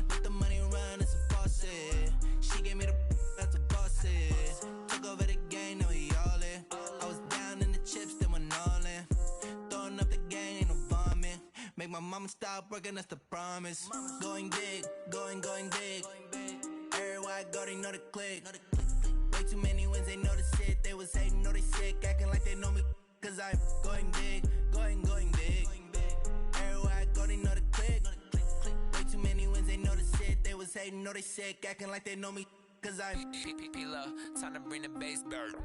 Let the money run, it's a faucet. She gave me the that's a faucet. Took over the game, now we all in. I was down in the chips, then went all in. Throwing up the gang, ain't no vomit. Make my mama stop working, that's the promise. Going big, going big. Everywhere I go, they know the click. Way too many wins, they know the shit. They was hating, know they sick, acting like they know me. Cause I'm going big, going big. Everywhere I go, they know the click. Way too many wins, they know the shit. They was hating, know they sick, acting like they know me. Cause I'm P-P-P-Love, time to bring the bass bird.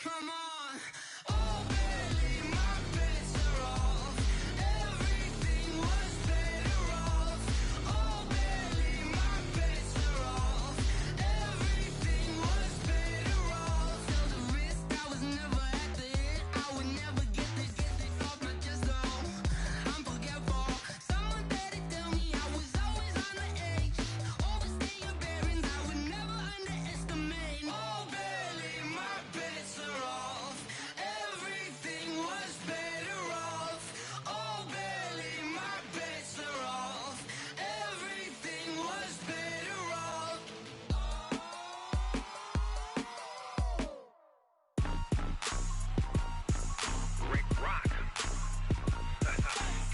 Come on. Oh, barely, my bets are off. Everything was better off. Oh, barely, my bets are off. Everything was better off. Felt the risk, I was never at the end. I would never get this off my chest, though. I'm forgetful. Someone better tell me I was always on the edge. Overstay your bearings, I would never underestimate. Oh, barely, my bets are off. Everything was better off. Oh, barely, my bets are off. Everything was better off. Rick Rock.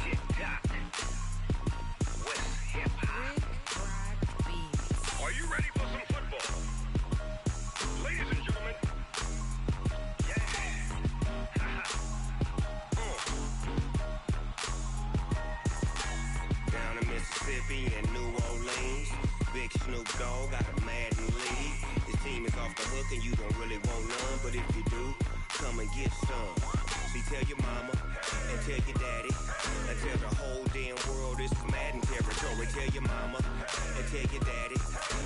TikTok. West Hip Hop. Are you ready for some football? Ladies and gentlemen. Yeah. Down in Mississippi and New Orleans, Big Snoop Dogg got a Madden league. His team is off the hook and you don't really want none, but if you do, come and get some. See, tell your mama and tell your daddy and tell the whole damn world this is Madden territory. Tell your mama and tell your daddy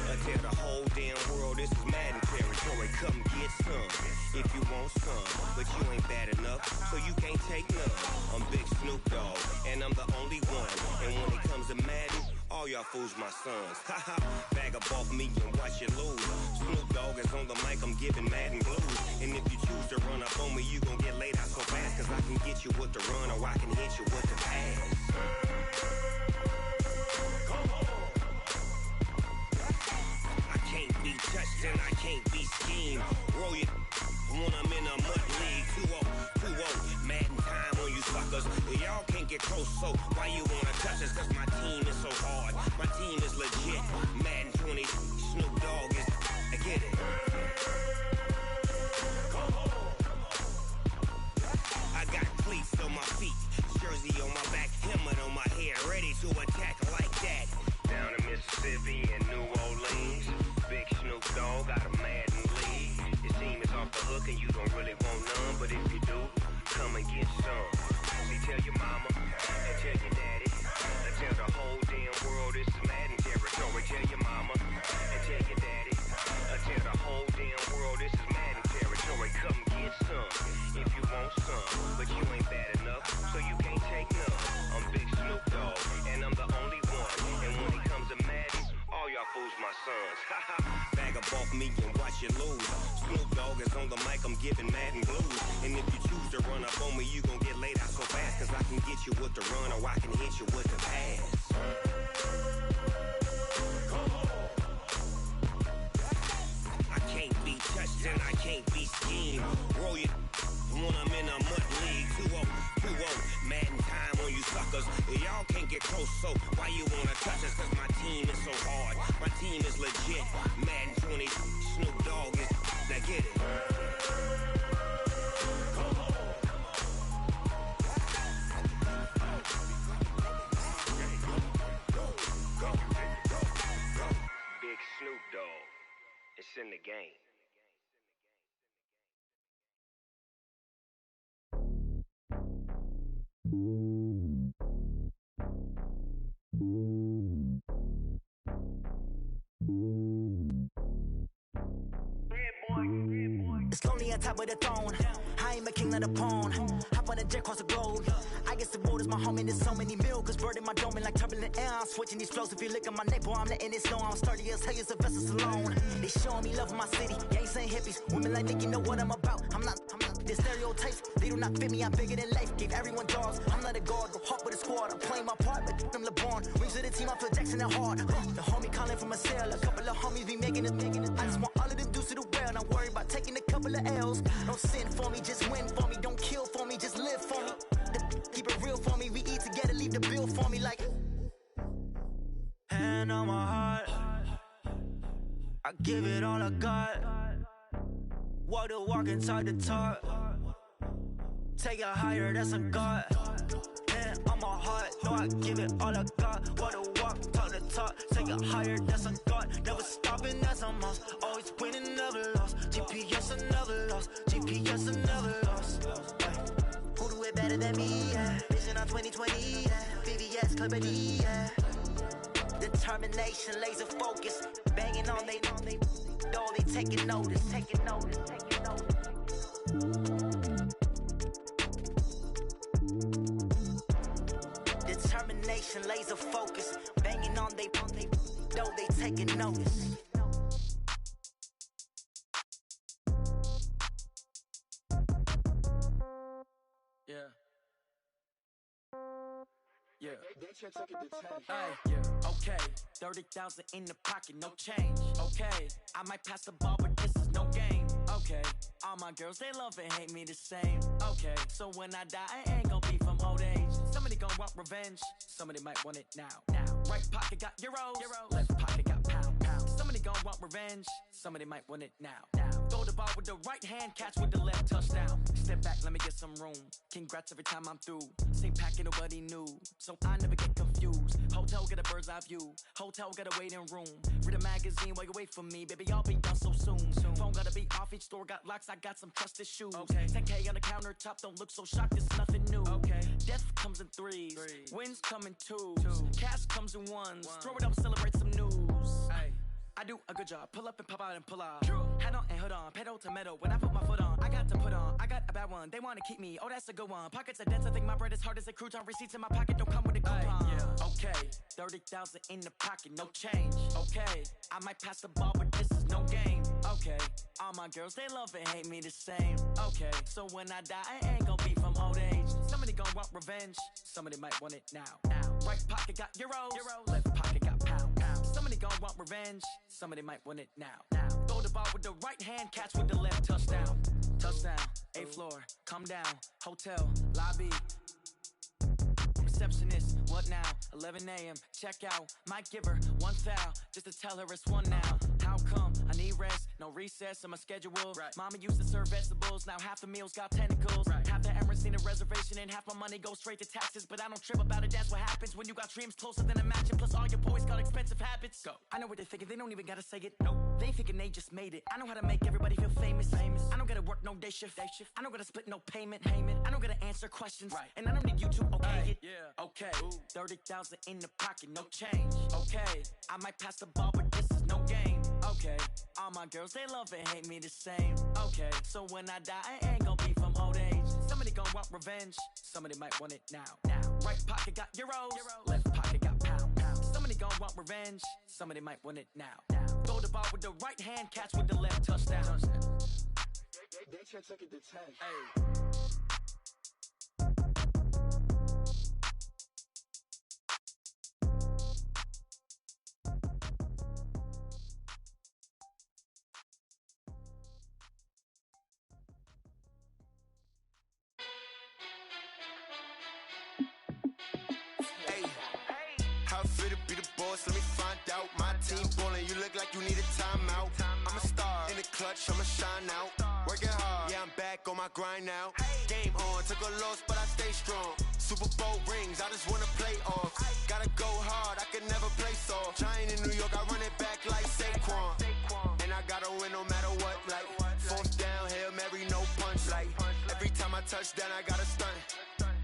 and tell the whole damn world this is Madden territory. Come get some if you want some, but you ain't bad enough, so you can't take none. I'm Big Snoop Dogg, and I'm the only one. And when it comes to Madden, all y'all fools my sons. Haha, bag up off me and watch you lose. Snoop Dogg is on the mic, I'm giving Madden blues. And if you choose to run up on me, you gon' get laid out so fast, cause I can get you with the run or I can hit you with the pass. I can't be touched and I can't be schemed. Roll you when I'm in a mud league. 2-0, Madden time on you suckers. Y'all can't get close, so why you wanna touch us? Cause my team is so hard. My team is legit. Madden 20, Snoop Dogg is, I get it. I got cleats on my feet, jersey on my back, helmet on my head, ready to attack like that. Down in Mississippi and New Orleans, Big Snoop Dogg got a Madden league. His team is off the hook and you don't really want none, but if you do, come and get some. See, tell your mama and tell your daddy and tell the whole damn world this is Madden territory. Tell your mama and tell your daddy and tell the whole damn world this is Madden territory. Come get some if you want some, but you ain't bad enough, so you can't take none. I'm Big Snoop Dogg, and I'm the only one. And when it comes to Madden, all y'all fools my sons. Haha, bag up off me and watch you lose. Snoop Dogg is on the mic, I'm giving Madden blues. And if you choose to run up on me, you gon' get laid out so fast, cause I can get you with the run or I can hit you with the pass. I can't be touched and I can't be schemed. Roll you when I'm in a mud league. 2-0, Madden time on you suckers. Y'all can't get close, so why you wanna touch us? Cause my team is so hard. My team is legit. Madden 20, Snoop Dogg is, now get it. Big Snoop Dogg, it's in the game. It's lonely on top of the throne. I am a king, not a pawn. Hop on a jet across the globe. I guess the world is my home and there's so many milkers bird in my dome and like turbulent air. I'm switching these flows. If you look at my neck, boy, I'm letting it snow. I'm sturdy as hell as a vessel alone. They showing me love in my city. Gangs ain't hippies. Women like Nicki know what I'm about. I'm not the stereotypes. They do not fit me. I'm bigger than life. Gave everyone dogs. I'm not a guard. Go hard with a squad. I'm playing my part, but them LeBron. Rings to the team. I feel Jackson and hard. The homie calling from a cell. A couple of homies be making it. I just want all of them dudes to the well. Not worry about taking a couple of L's. Don't sin for me, just win for me. Don't kill for me, just live for me. Keep it real for me. We eat together, leave the bill for me like. Hand on my heart, I give it all I got. Walk the walk and talk the talk. Take it higher, that's a God. Hand on my heart, no, I give it all I got. Walk the walk, talk the top, take it higher, that's on God. Never stopping, that's on us. Always winning, never lost. GPS, I never lost. GPS, I never lost. Who do it better than me? Yeah. Vision on 2020, yeah. VVS, Clarity, yeah. Determination, laser focus. Banging on they, though they taking notice, taking notice, taking notice. Determination, laser focus. Banging on they, though they taking notice. Yeah. Yeah. Hey, yeah. Okay. 30,000 in the pocket, no change. Okay. I might pass the ball, but this is no game. Okay. All my girls, they love and hate me the same. Okay. So when I die, I ain't gon' be from old age. Somebody gon' want revenge. Somebody might want it now. Right pocket got euros. Left pocket got pound. Somebody gon' want revenge. Somebody might want it now. Throw the ball with the right hand, catch with the left, touchdown. Step back, let me get some room. Congrats every time I'm through. Same packet, nobody knew, so I never get confused. Hotel get a bird's eye view. Hotel got a waiting room. Read a magazine while you wait for me, baby. I'll be done so soon. Phone gotta be off, each store got locks. I got some trusted shoes. Okay. 10K on the countertop, don't look so shocked. It's nothing new. Okay. Death comes in threes. Wins come in twos. Cash comes in ones. Throw it up, celebrate some news. Ay. I do a good job, pull up and pop out and pull off. Head on and hood on, pedal to metal. When I put my foot on, I got to put on. I got a bad one, they wanna keep me. Oh, that's a good one. Pockets are dense, I think my bread is hard as a crouton. Receipts in my pocket don't come with a coupon. Yeah. Okay, 30,000 in the pocket, no change. Okay, I might pass the ball, but this is no game. Okay, all my girls, they love and hate me the same. Okay, so when I die, I ain't gon' be from old age. Somebody gon' want revenge, somebody might want it now. Right pocket got euros. Left pocket got pound. Somebody gon' want revenge, somebody might want it now. Throw the ball with the right hand, catch with the left, touchdown. Touchdown, 8th floor, come down, hotel, lobby. Receptionist, what now? 11 a.m., check out. Might give her one foul, just to tell her it's one now. How come? I need rest, no recess in my schedule. Right. Mama used to serve vegetables, now half the meals got tentacles. Right. Half the Emirates need a reservation and half my money goes straight to taxes. But I don't trip about it, that's what happens when you got dreams closer than a match. And plus all your boys got expensive habits. Go. I know what they're thinking, they don't even gotta say it. Nope. They thinking they just made it. I know how to make everybody feel famous. I don't gotta work no day shift. I don't gotta split no payment. I don't gotta answer questions. Right. And I don't need you to okay it. Yeah. Okay. 30,000 in the pocket, no change. Okay. I might pass the ball, but this is no game. Okay. All my girls, they love and hate me the same. Okay. So when I die, I ain't gon' be from old age. Somebody gon' want revenge. Somebody might want it now. Right pocket got euros. Left pocket got pound. Somebody gon' want revenge. Somebody might want it now. Throw the ball with the right hand, catch with the left, touchdown. They took it to 10. Hey. Let me find out. My team ballin', you look like you need a timeout. I'm a star in the clutch, I'ma shine out. Working hard, yeah, I'm back on my grind now. Game on, took a loss, but I stay strong. Super Bowl rings, I just wanna play off. Gotta go hard, I can never play soft. Giant in New York, I run it back like Saquon. And I gotta win no matter what, like fourth down, Hail Mary, no punch. Like every time I touch down, I gotta stunt.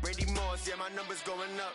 Randy Moss, yeah, my numbers going up.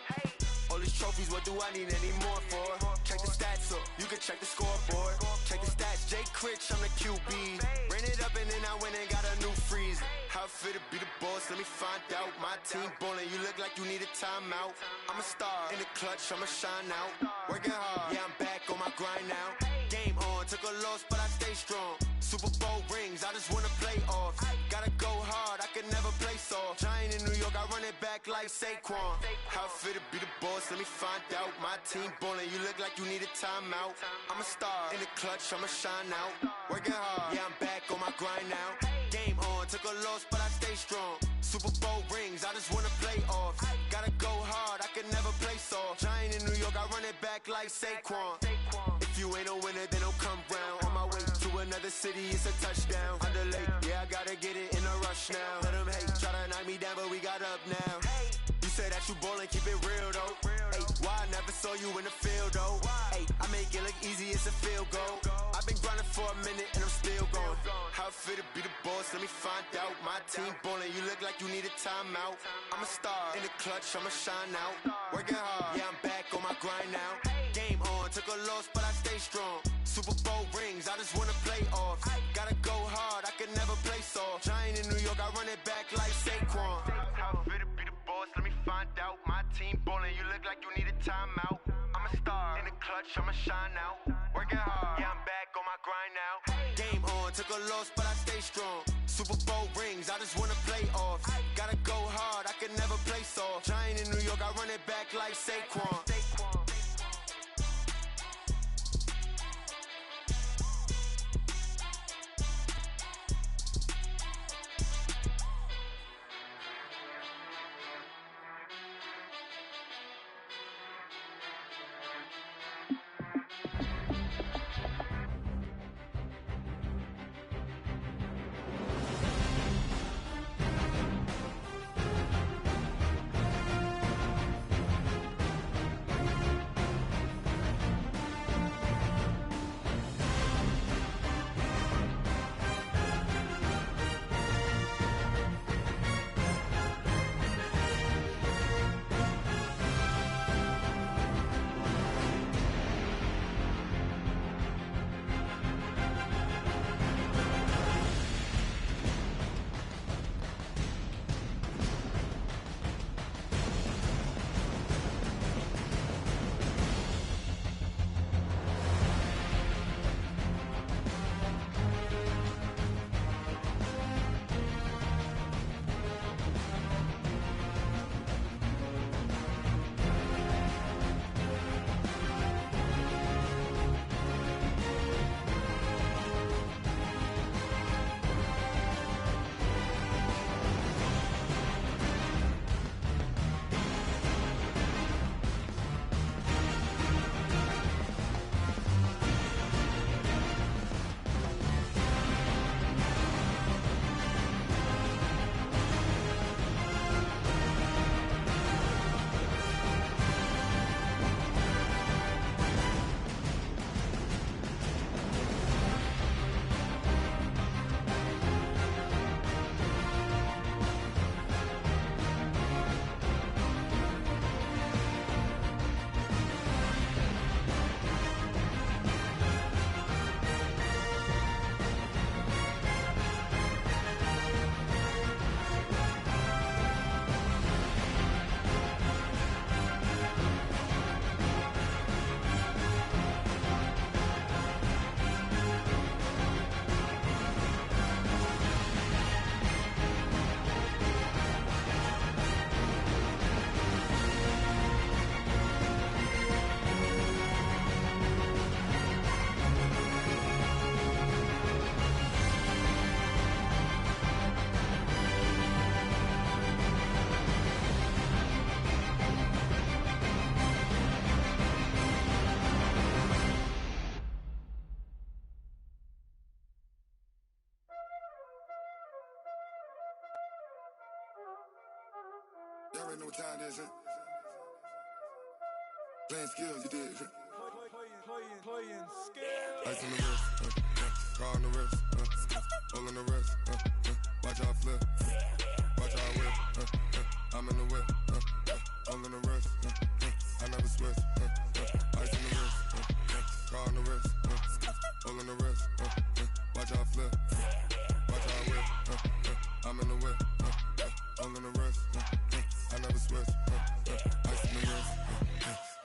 All these trophies, what do I need any more for? Check the stats up, you can check the scoreboard. Check the stats, Jay Critch, I'm the QB. Ran it up and then I went and got a new freeze. How fit to be the boss, let me find out. My team ballin', you look like you need a timeout. I'm a star in the clutch, I'ma shine out. Working hard, yeah, I'm back on my grind now. Game on, took a loss, but I stay strong. Super Bowl rings, I just wanna play off. Gotta go hard, I can never play soft. Giant in New York, I run it back like Saquon. How fit to be the boss, let me find out. My team ballin', you look like you need a timeout. I'm a star in the clutch, I'ma shine out. Working hard, yeah, I'm back on my grind now. Game on, took a loss, but I stay strong. Super Bowl rings, I just wanna play off. Gotta go hard, I can never play soft. Giant in New York, I run it back like Saquon. If you ain't a winner, then don't come round. On my way to another city, it's a touchdown. Underlay, yeah, I gotta get it in a rush now. Let them hate, try to knock me down, but we got up now. You say that you ballin', keep it real though. Hey, why never saw you in the field though. Hey, I make it look easy, it's a field goal. I've been grinding for a minute and I'm still going. How it feel to be the boss, let me find out. My team ballin', you look like you need a timeout. I'm a star, in the clutch, I'ma shine out. Working hard, yeah, I'm back on my grind now. Game on, took a loss, but I stay strong. Super Bowl rings, I just wanna play off. Gotta go hard, I could never play soft. Giant in New York, I run it back like Saquon. How it feel to be the boss, let me find out. My team ballin', you look like you need a timeout. I'm a star, in the clutch, I'ma shine out. Working hard, yeah, I'm back on my grind now. Game on, took a loss, but I stay strong. Super Bowl rings, I just wanna play off. Gotta go hard, I could never play soft. Giant in New York, I run it back like Saquon. Y'all already know what time it is, huh? Playing skills, you did, huh? Playing skills. Ice on the wrist, car on the wrist, hole on the wrist, watch how I flip, watch how I whip, I'm in the whip, hole on the wrist, I never switch, ice on the wrist, car on the wrist, hole on the wrist, watch how I flip, watch how I whip, I'm in the whip, hole on the wrist, I never switch, ice on the wrist,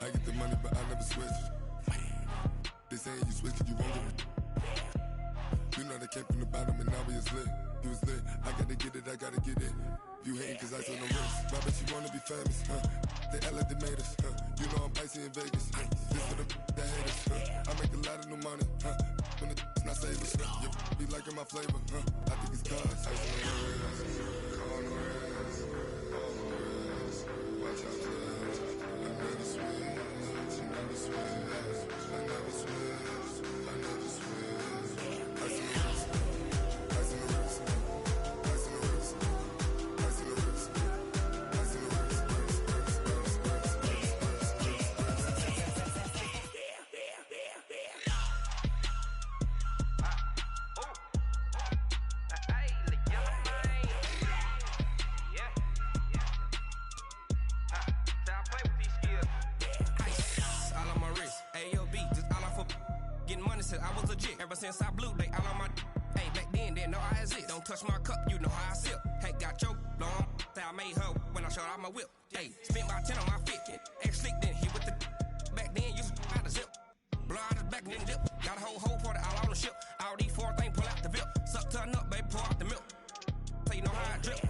I get the money but I never switch. They saying you switch 'cause you won't get it. You know they came from the bottom and now we is lit. You was lit, I gotta get it, I gotta get it. You hating 'cause I on the wrist. I bet you wanna be famous, They Ella they made us, You know I'm icy in Vegas, This for the that hate us, I make a lot of new money, When it's not savers, You be liking my flavor, I think it's cause ice on the wrist, on the wrist, on the wrist. Watch out, flash, I never switch, I never switch. I never switch, I never switch. Ice in the wrist, ice in the wrist, ice in the wrist, ice in the wrist, ice in the wrist, since I blew, they all on my hey, back then, didn't know I exist. Don't touch my cup, you know how I sip. Hey, got your long, say I made her when I showed out my whip. Hey, spent about 10 on my fit. Ex-slick, then he with the back then, used to out the zip. Blow out his back, then dip. Got a whole party all on the ship. All these four things, pull out the VIP. Suck to a nut, baby, pour out the milk. So you know how I drip.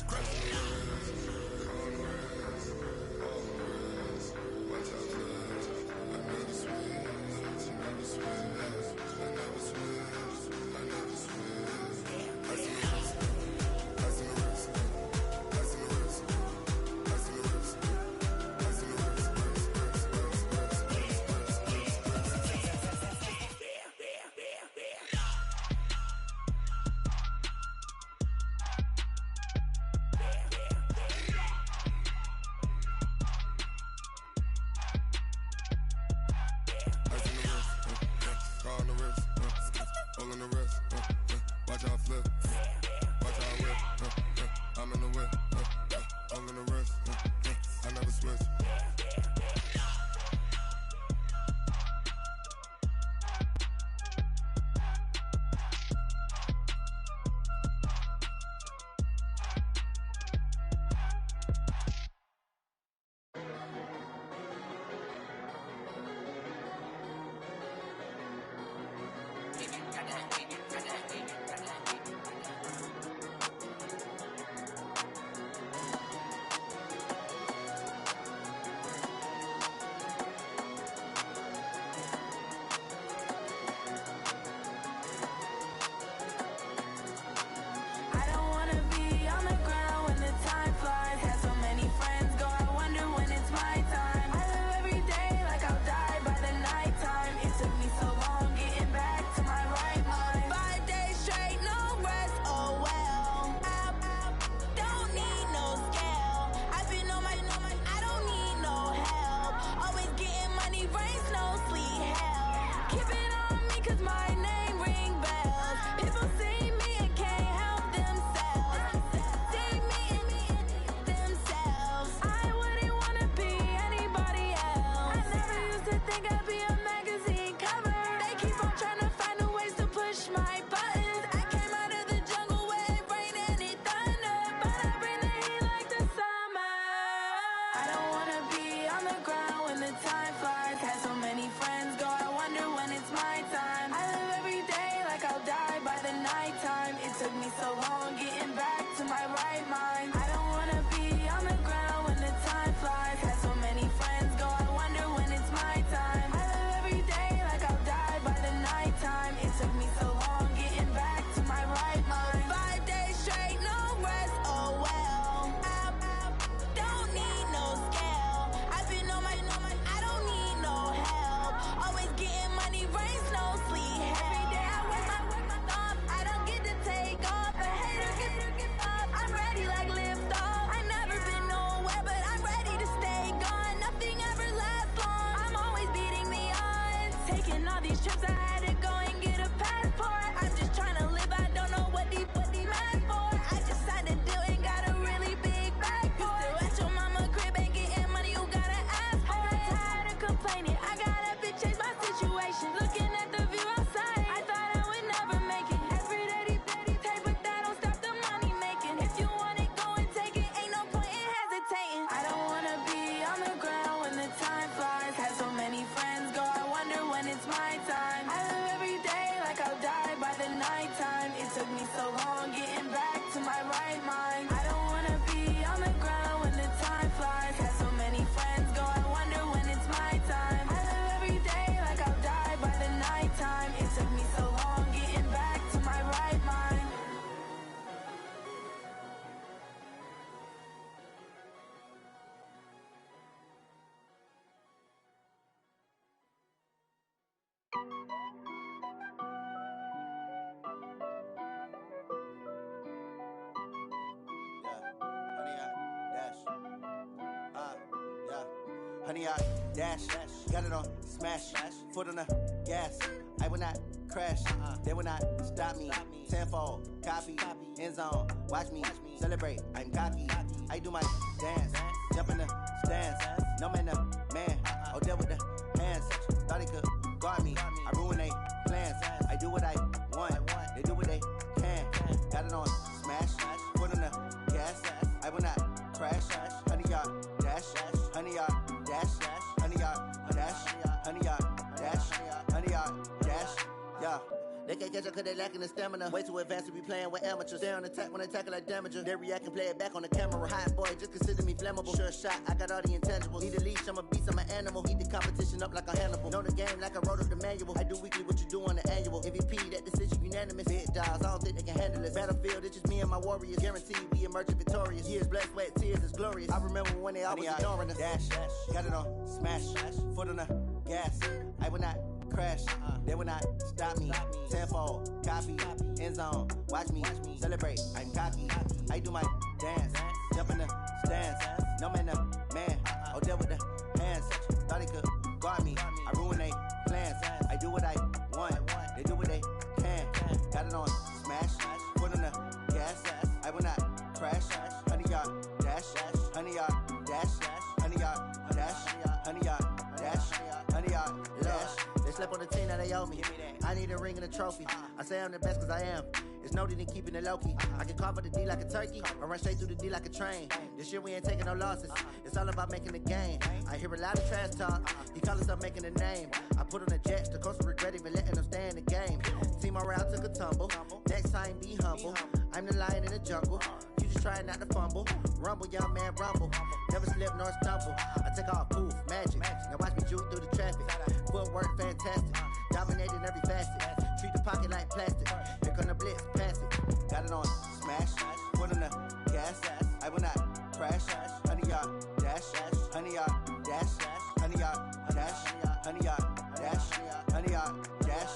Honey, I dash, got it on smash, foot on the gas. I will not crash, they will not stop me. Tenfold, copy, end zone, watch me celebrate. I'm cocky, I do my dance, jump in the stands. No man, the man, Odell with the hands. Thought he could guard me, I ruin they plans. I do what I want. They do what they can. Got it on smash, foot on the gas. I will not crash. Honey yard dash, honey yard dash, honey yard dash, honey yard dash, honey yard dash. Yeah. They can't catch up cause they lacking the stamina. Way too advanced to be playing with amateurs. Stay on attack when they tackle like damager. They react and play it back on the camera. Hot boy, just consider me flammable. Sure shot, I got all the intangibles. Need a leash, I'm a beast, I'm an animal. Eat the competition up like a Hannibal. Know the game like I wrote up the manual. I do weekly what you do on the annual. MVP, that decision unanimous. Big dials, I don't think they can handle it. Battlefield, it's just me and my warriors. Guaranteed we emerging victorious. Years, blood, sweat, tears, it's glorious. I remember when they always ignoring us. Dash, got it on smash, foot on the gas. I will not crash, they will not stop me. Tenfold, copy, end zone, watch me celebrate. I'm cocky, I do my dance, jump in the stands. No man, the man, Odell with the hands. Thought he could guard me, I ruin they plans. I do what I want, they do what they can. Got it on smash, foot on the gas. I will not crash, honey yard dash, honey yard dash, honey yard dash, honey yard dash, honey yard dash. They slept on the team that they owe me. I need a ring and a trophy. I say I'm the best cause I am. It's no need in keeping it low-key. I can carve up the D like a turkey or run straight through the D like a train. This year we ain't taking no losses. It's all about making the game. I hear a lot of trash talk. He call himself making a name. I put on the Jets. The coach will regret even letting them stay in the game. Team morale took a tumble. Next time be humble. I'm the lion in the jungle. You just trying not to fumble. Rumble, young man, rumble. Never slip nor stumble. I take off, poof, magic. Now watch me juke through the traffic. Footwork fantastic. Dominating every facet. Treat the pocket like plastic. Here come the blitz, pass it. Got it on smash. Foot on the gas. I will not crash. Honey yard dash. Honey yard dash. Honey yard dash. Honey yard dash. Honey yard dash.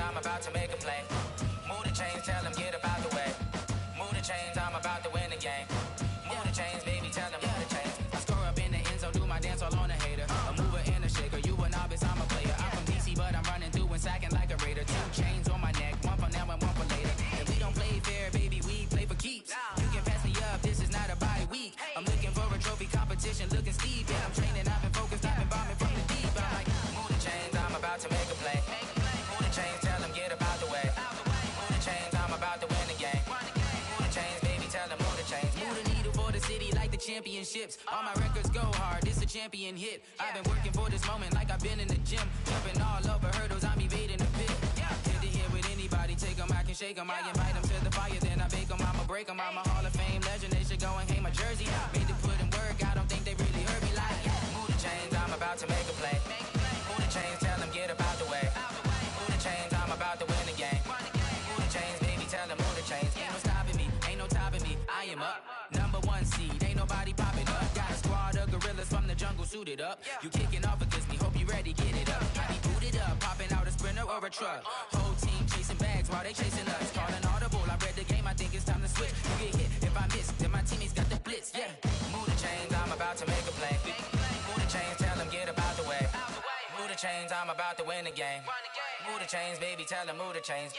I'm about to make a play. Move the chains, tell championships. All my records go hard, this a champion hit. I've been working for this moment like I've been in the gym. Jumping all over hurdles, I'm evading the pit. Hit to hit with anybody, take them, I can shake them. I invite them to the fire, then I bake them. I'ma break them, I'm a Hall of Fame legend. They should go and hang my jersey. Made to put in work, I don't think they really heard me like. Move the chains, I'm about to make a play. Move the chains, tell them get up out the way. Move the chains, I'm about to win the game. Move the chains, baby, tell them move the chains. Ain't no stopping me, ain't no topping me. I am up, #1 seed, ain't nobody popping up. Got a squad of gorillas from the jungle suited up. You kicking off against me, hope you ready, get it up. I be booted up, popping out a Sprinter or a truck. Whole team chasing bags while they chasing us. Calling audible, I read the game, I think it's time to switch. You get hit if I miss, then my teammates got the blitz, yeah. Move the chains, I'm about to make a play. Move the chains, tell them get up out the way. Move the chains, I'm about to win the game. Move the chains, baby, tell them move the chains.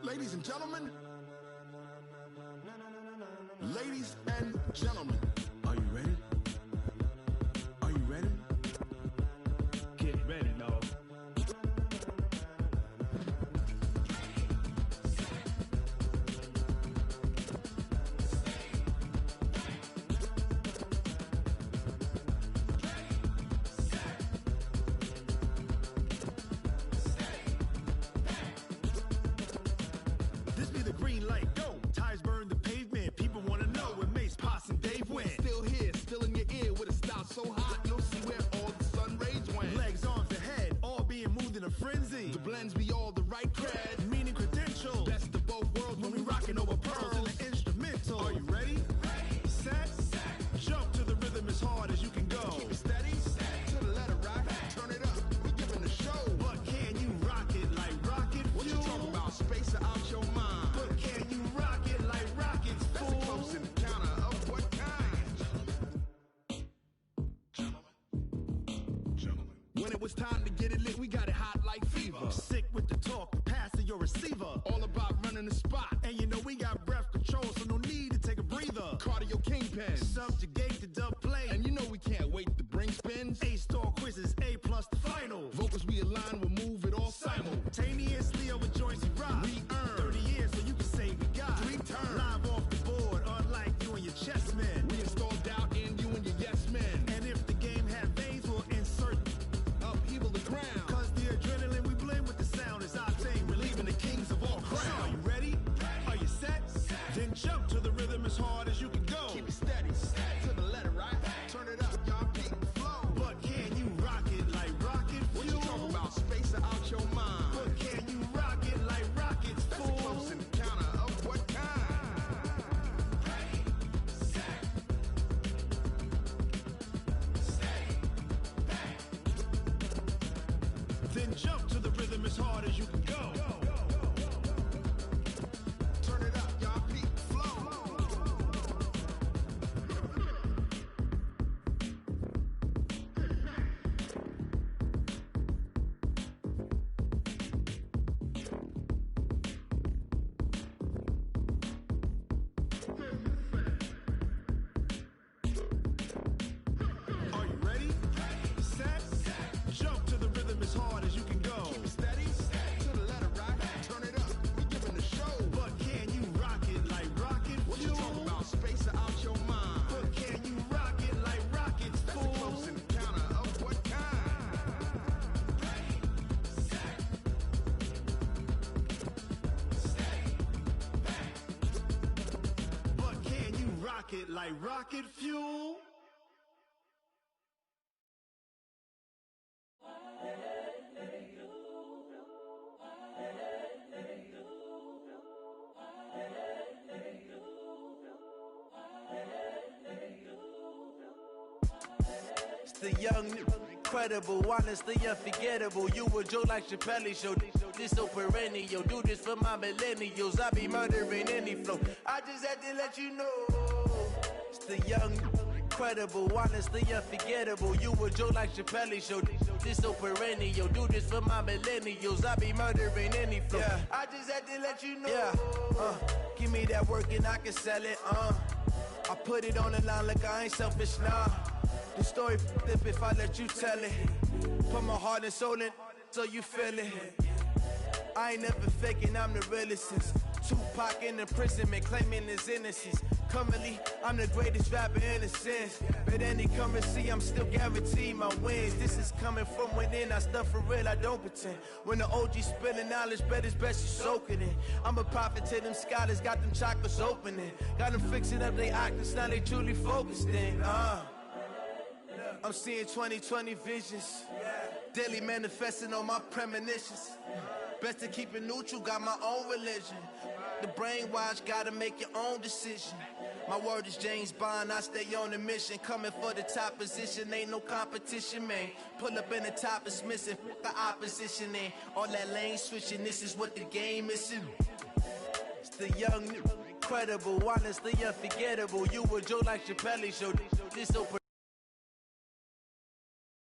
Ladies and gentlemen, ladies and gentlemen, are you ready? Are you ready? Get ready, dog. This be the green light, go. Tires burn the pavement. People wanna know where Mace, Posse, and Dave went. Still here, still in your ear with a style so hot, you'll see where all the sun rays went. Legs, arms, and head, all being moved in a frenzy. The blends be all the right cred, meaning credentials. best of both worlds When we rockin' over pearls in the instrumental. Are you ready? Set, jump to the rhythm as hard as you can go. Keep it steady, to the letter rock, turn it up, we giving the show. But can you rock it like rocket What you fuel? talking about, space or out your mind? But can you rock it like rockets, That's a fool? close encounter of what kind? When it was time to get it lit, we got it hot like fever. Sick with the talk, passing your receiver. All about running the spot. And you know we got breath control, so no need to take a breather. Cardio kingpin. Subjugate the dub play. And you know we can't wait to bring spins. A-star quizzes, A+ the final. Vocals we align Jump to the rhythm as hard as you can go. Turn it up, y'all peep flow. Are you ready? Set. Jump to the rhythm as hard as you can go. Keep it steady. To the letter, right? Turn it up. We giving the show. But can you rock it like rocket fuel? What you talking about? Space out your mind. But can you rock it like rockets, fool? That's a close encounter of what kind? Ready, set, stay back. But can you rock it like rocket fuel? It's the young, incredible, honestly unforgettable. You a joke like Chappelle Show. This so perennial. Do this for my millennials. I be murdering any flow. I just had to let you know. It's the young, incredible, honestly unforgettable. You a joke like Chappelle Show. This so perennial. Do this for my millennials. I be murdering any flow. Yeah. I just had to let you know. Yeah. Give me that work and I can sell it. I put it on the line like I ain't selfish, nah. The story flip if I let you tell it. Put my heart and soul in so you feel it. I ain't never faking, I'm the realest since Tupac in imprisonment, claiming his innocence. Currently, I'm the greatest rapper in a sense. But any currency, I'm still guaranteed my wins. This is coming from within, I stuff for real, I don't pretend. When the OG spilling knowledge, bet it's best you soak it in. I'm a prophet to them scholars, got them chakras opening. Got them fixing up their octaves, now they truly focused in. I'm seeing 2020 visions. Daily manifesting on my premonitions. Best to keep it neutral, got my own religion. The brainwash, gotta make your own decision. My word is James Bond, I stay on a mission. Coming for the top position, ain't no competition, man. Pull up in the top, it's missing, the opposition in. All that lane switching, this is what the game is. It's the young, incredible, honestly unforgettable. You a joke like Chappelle Show. This so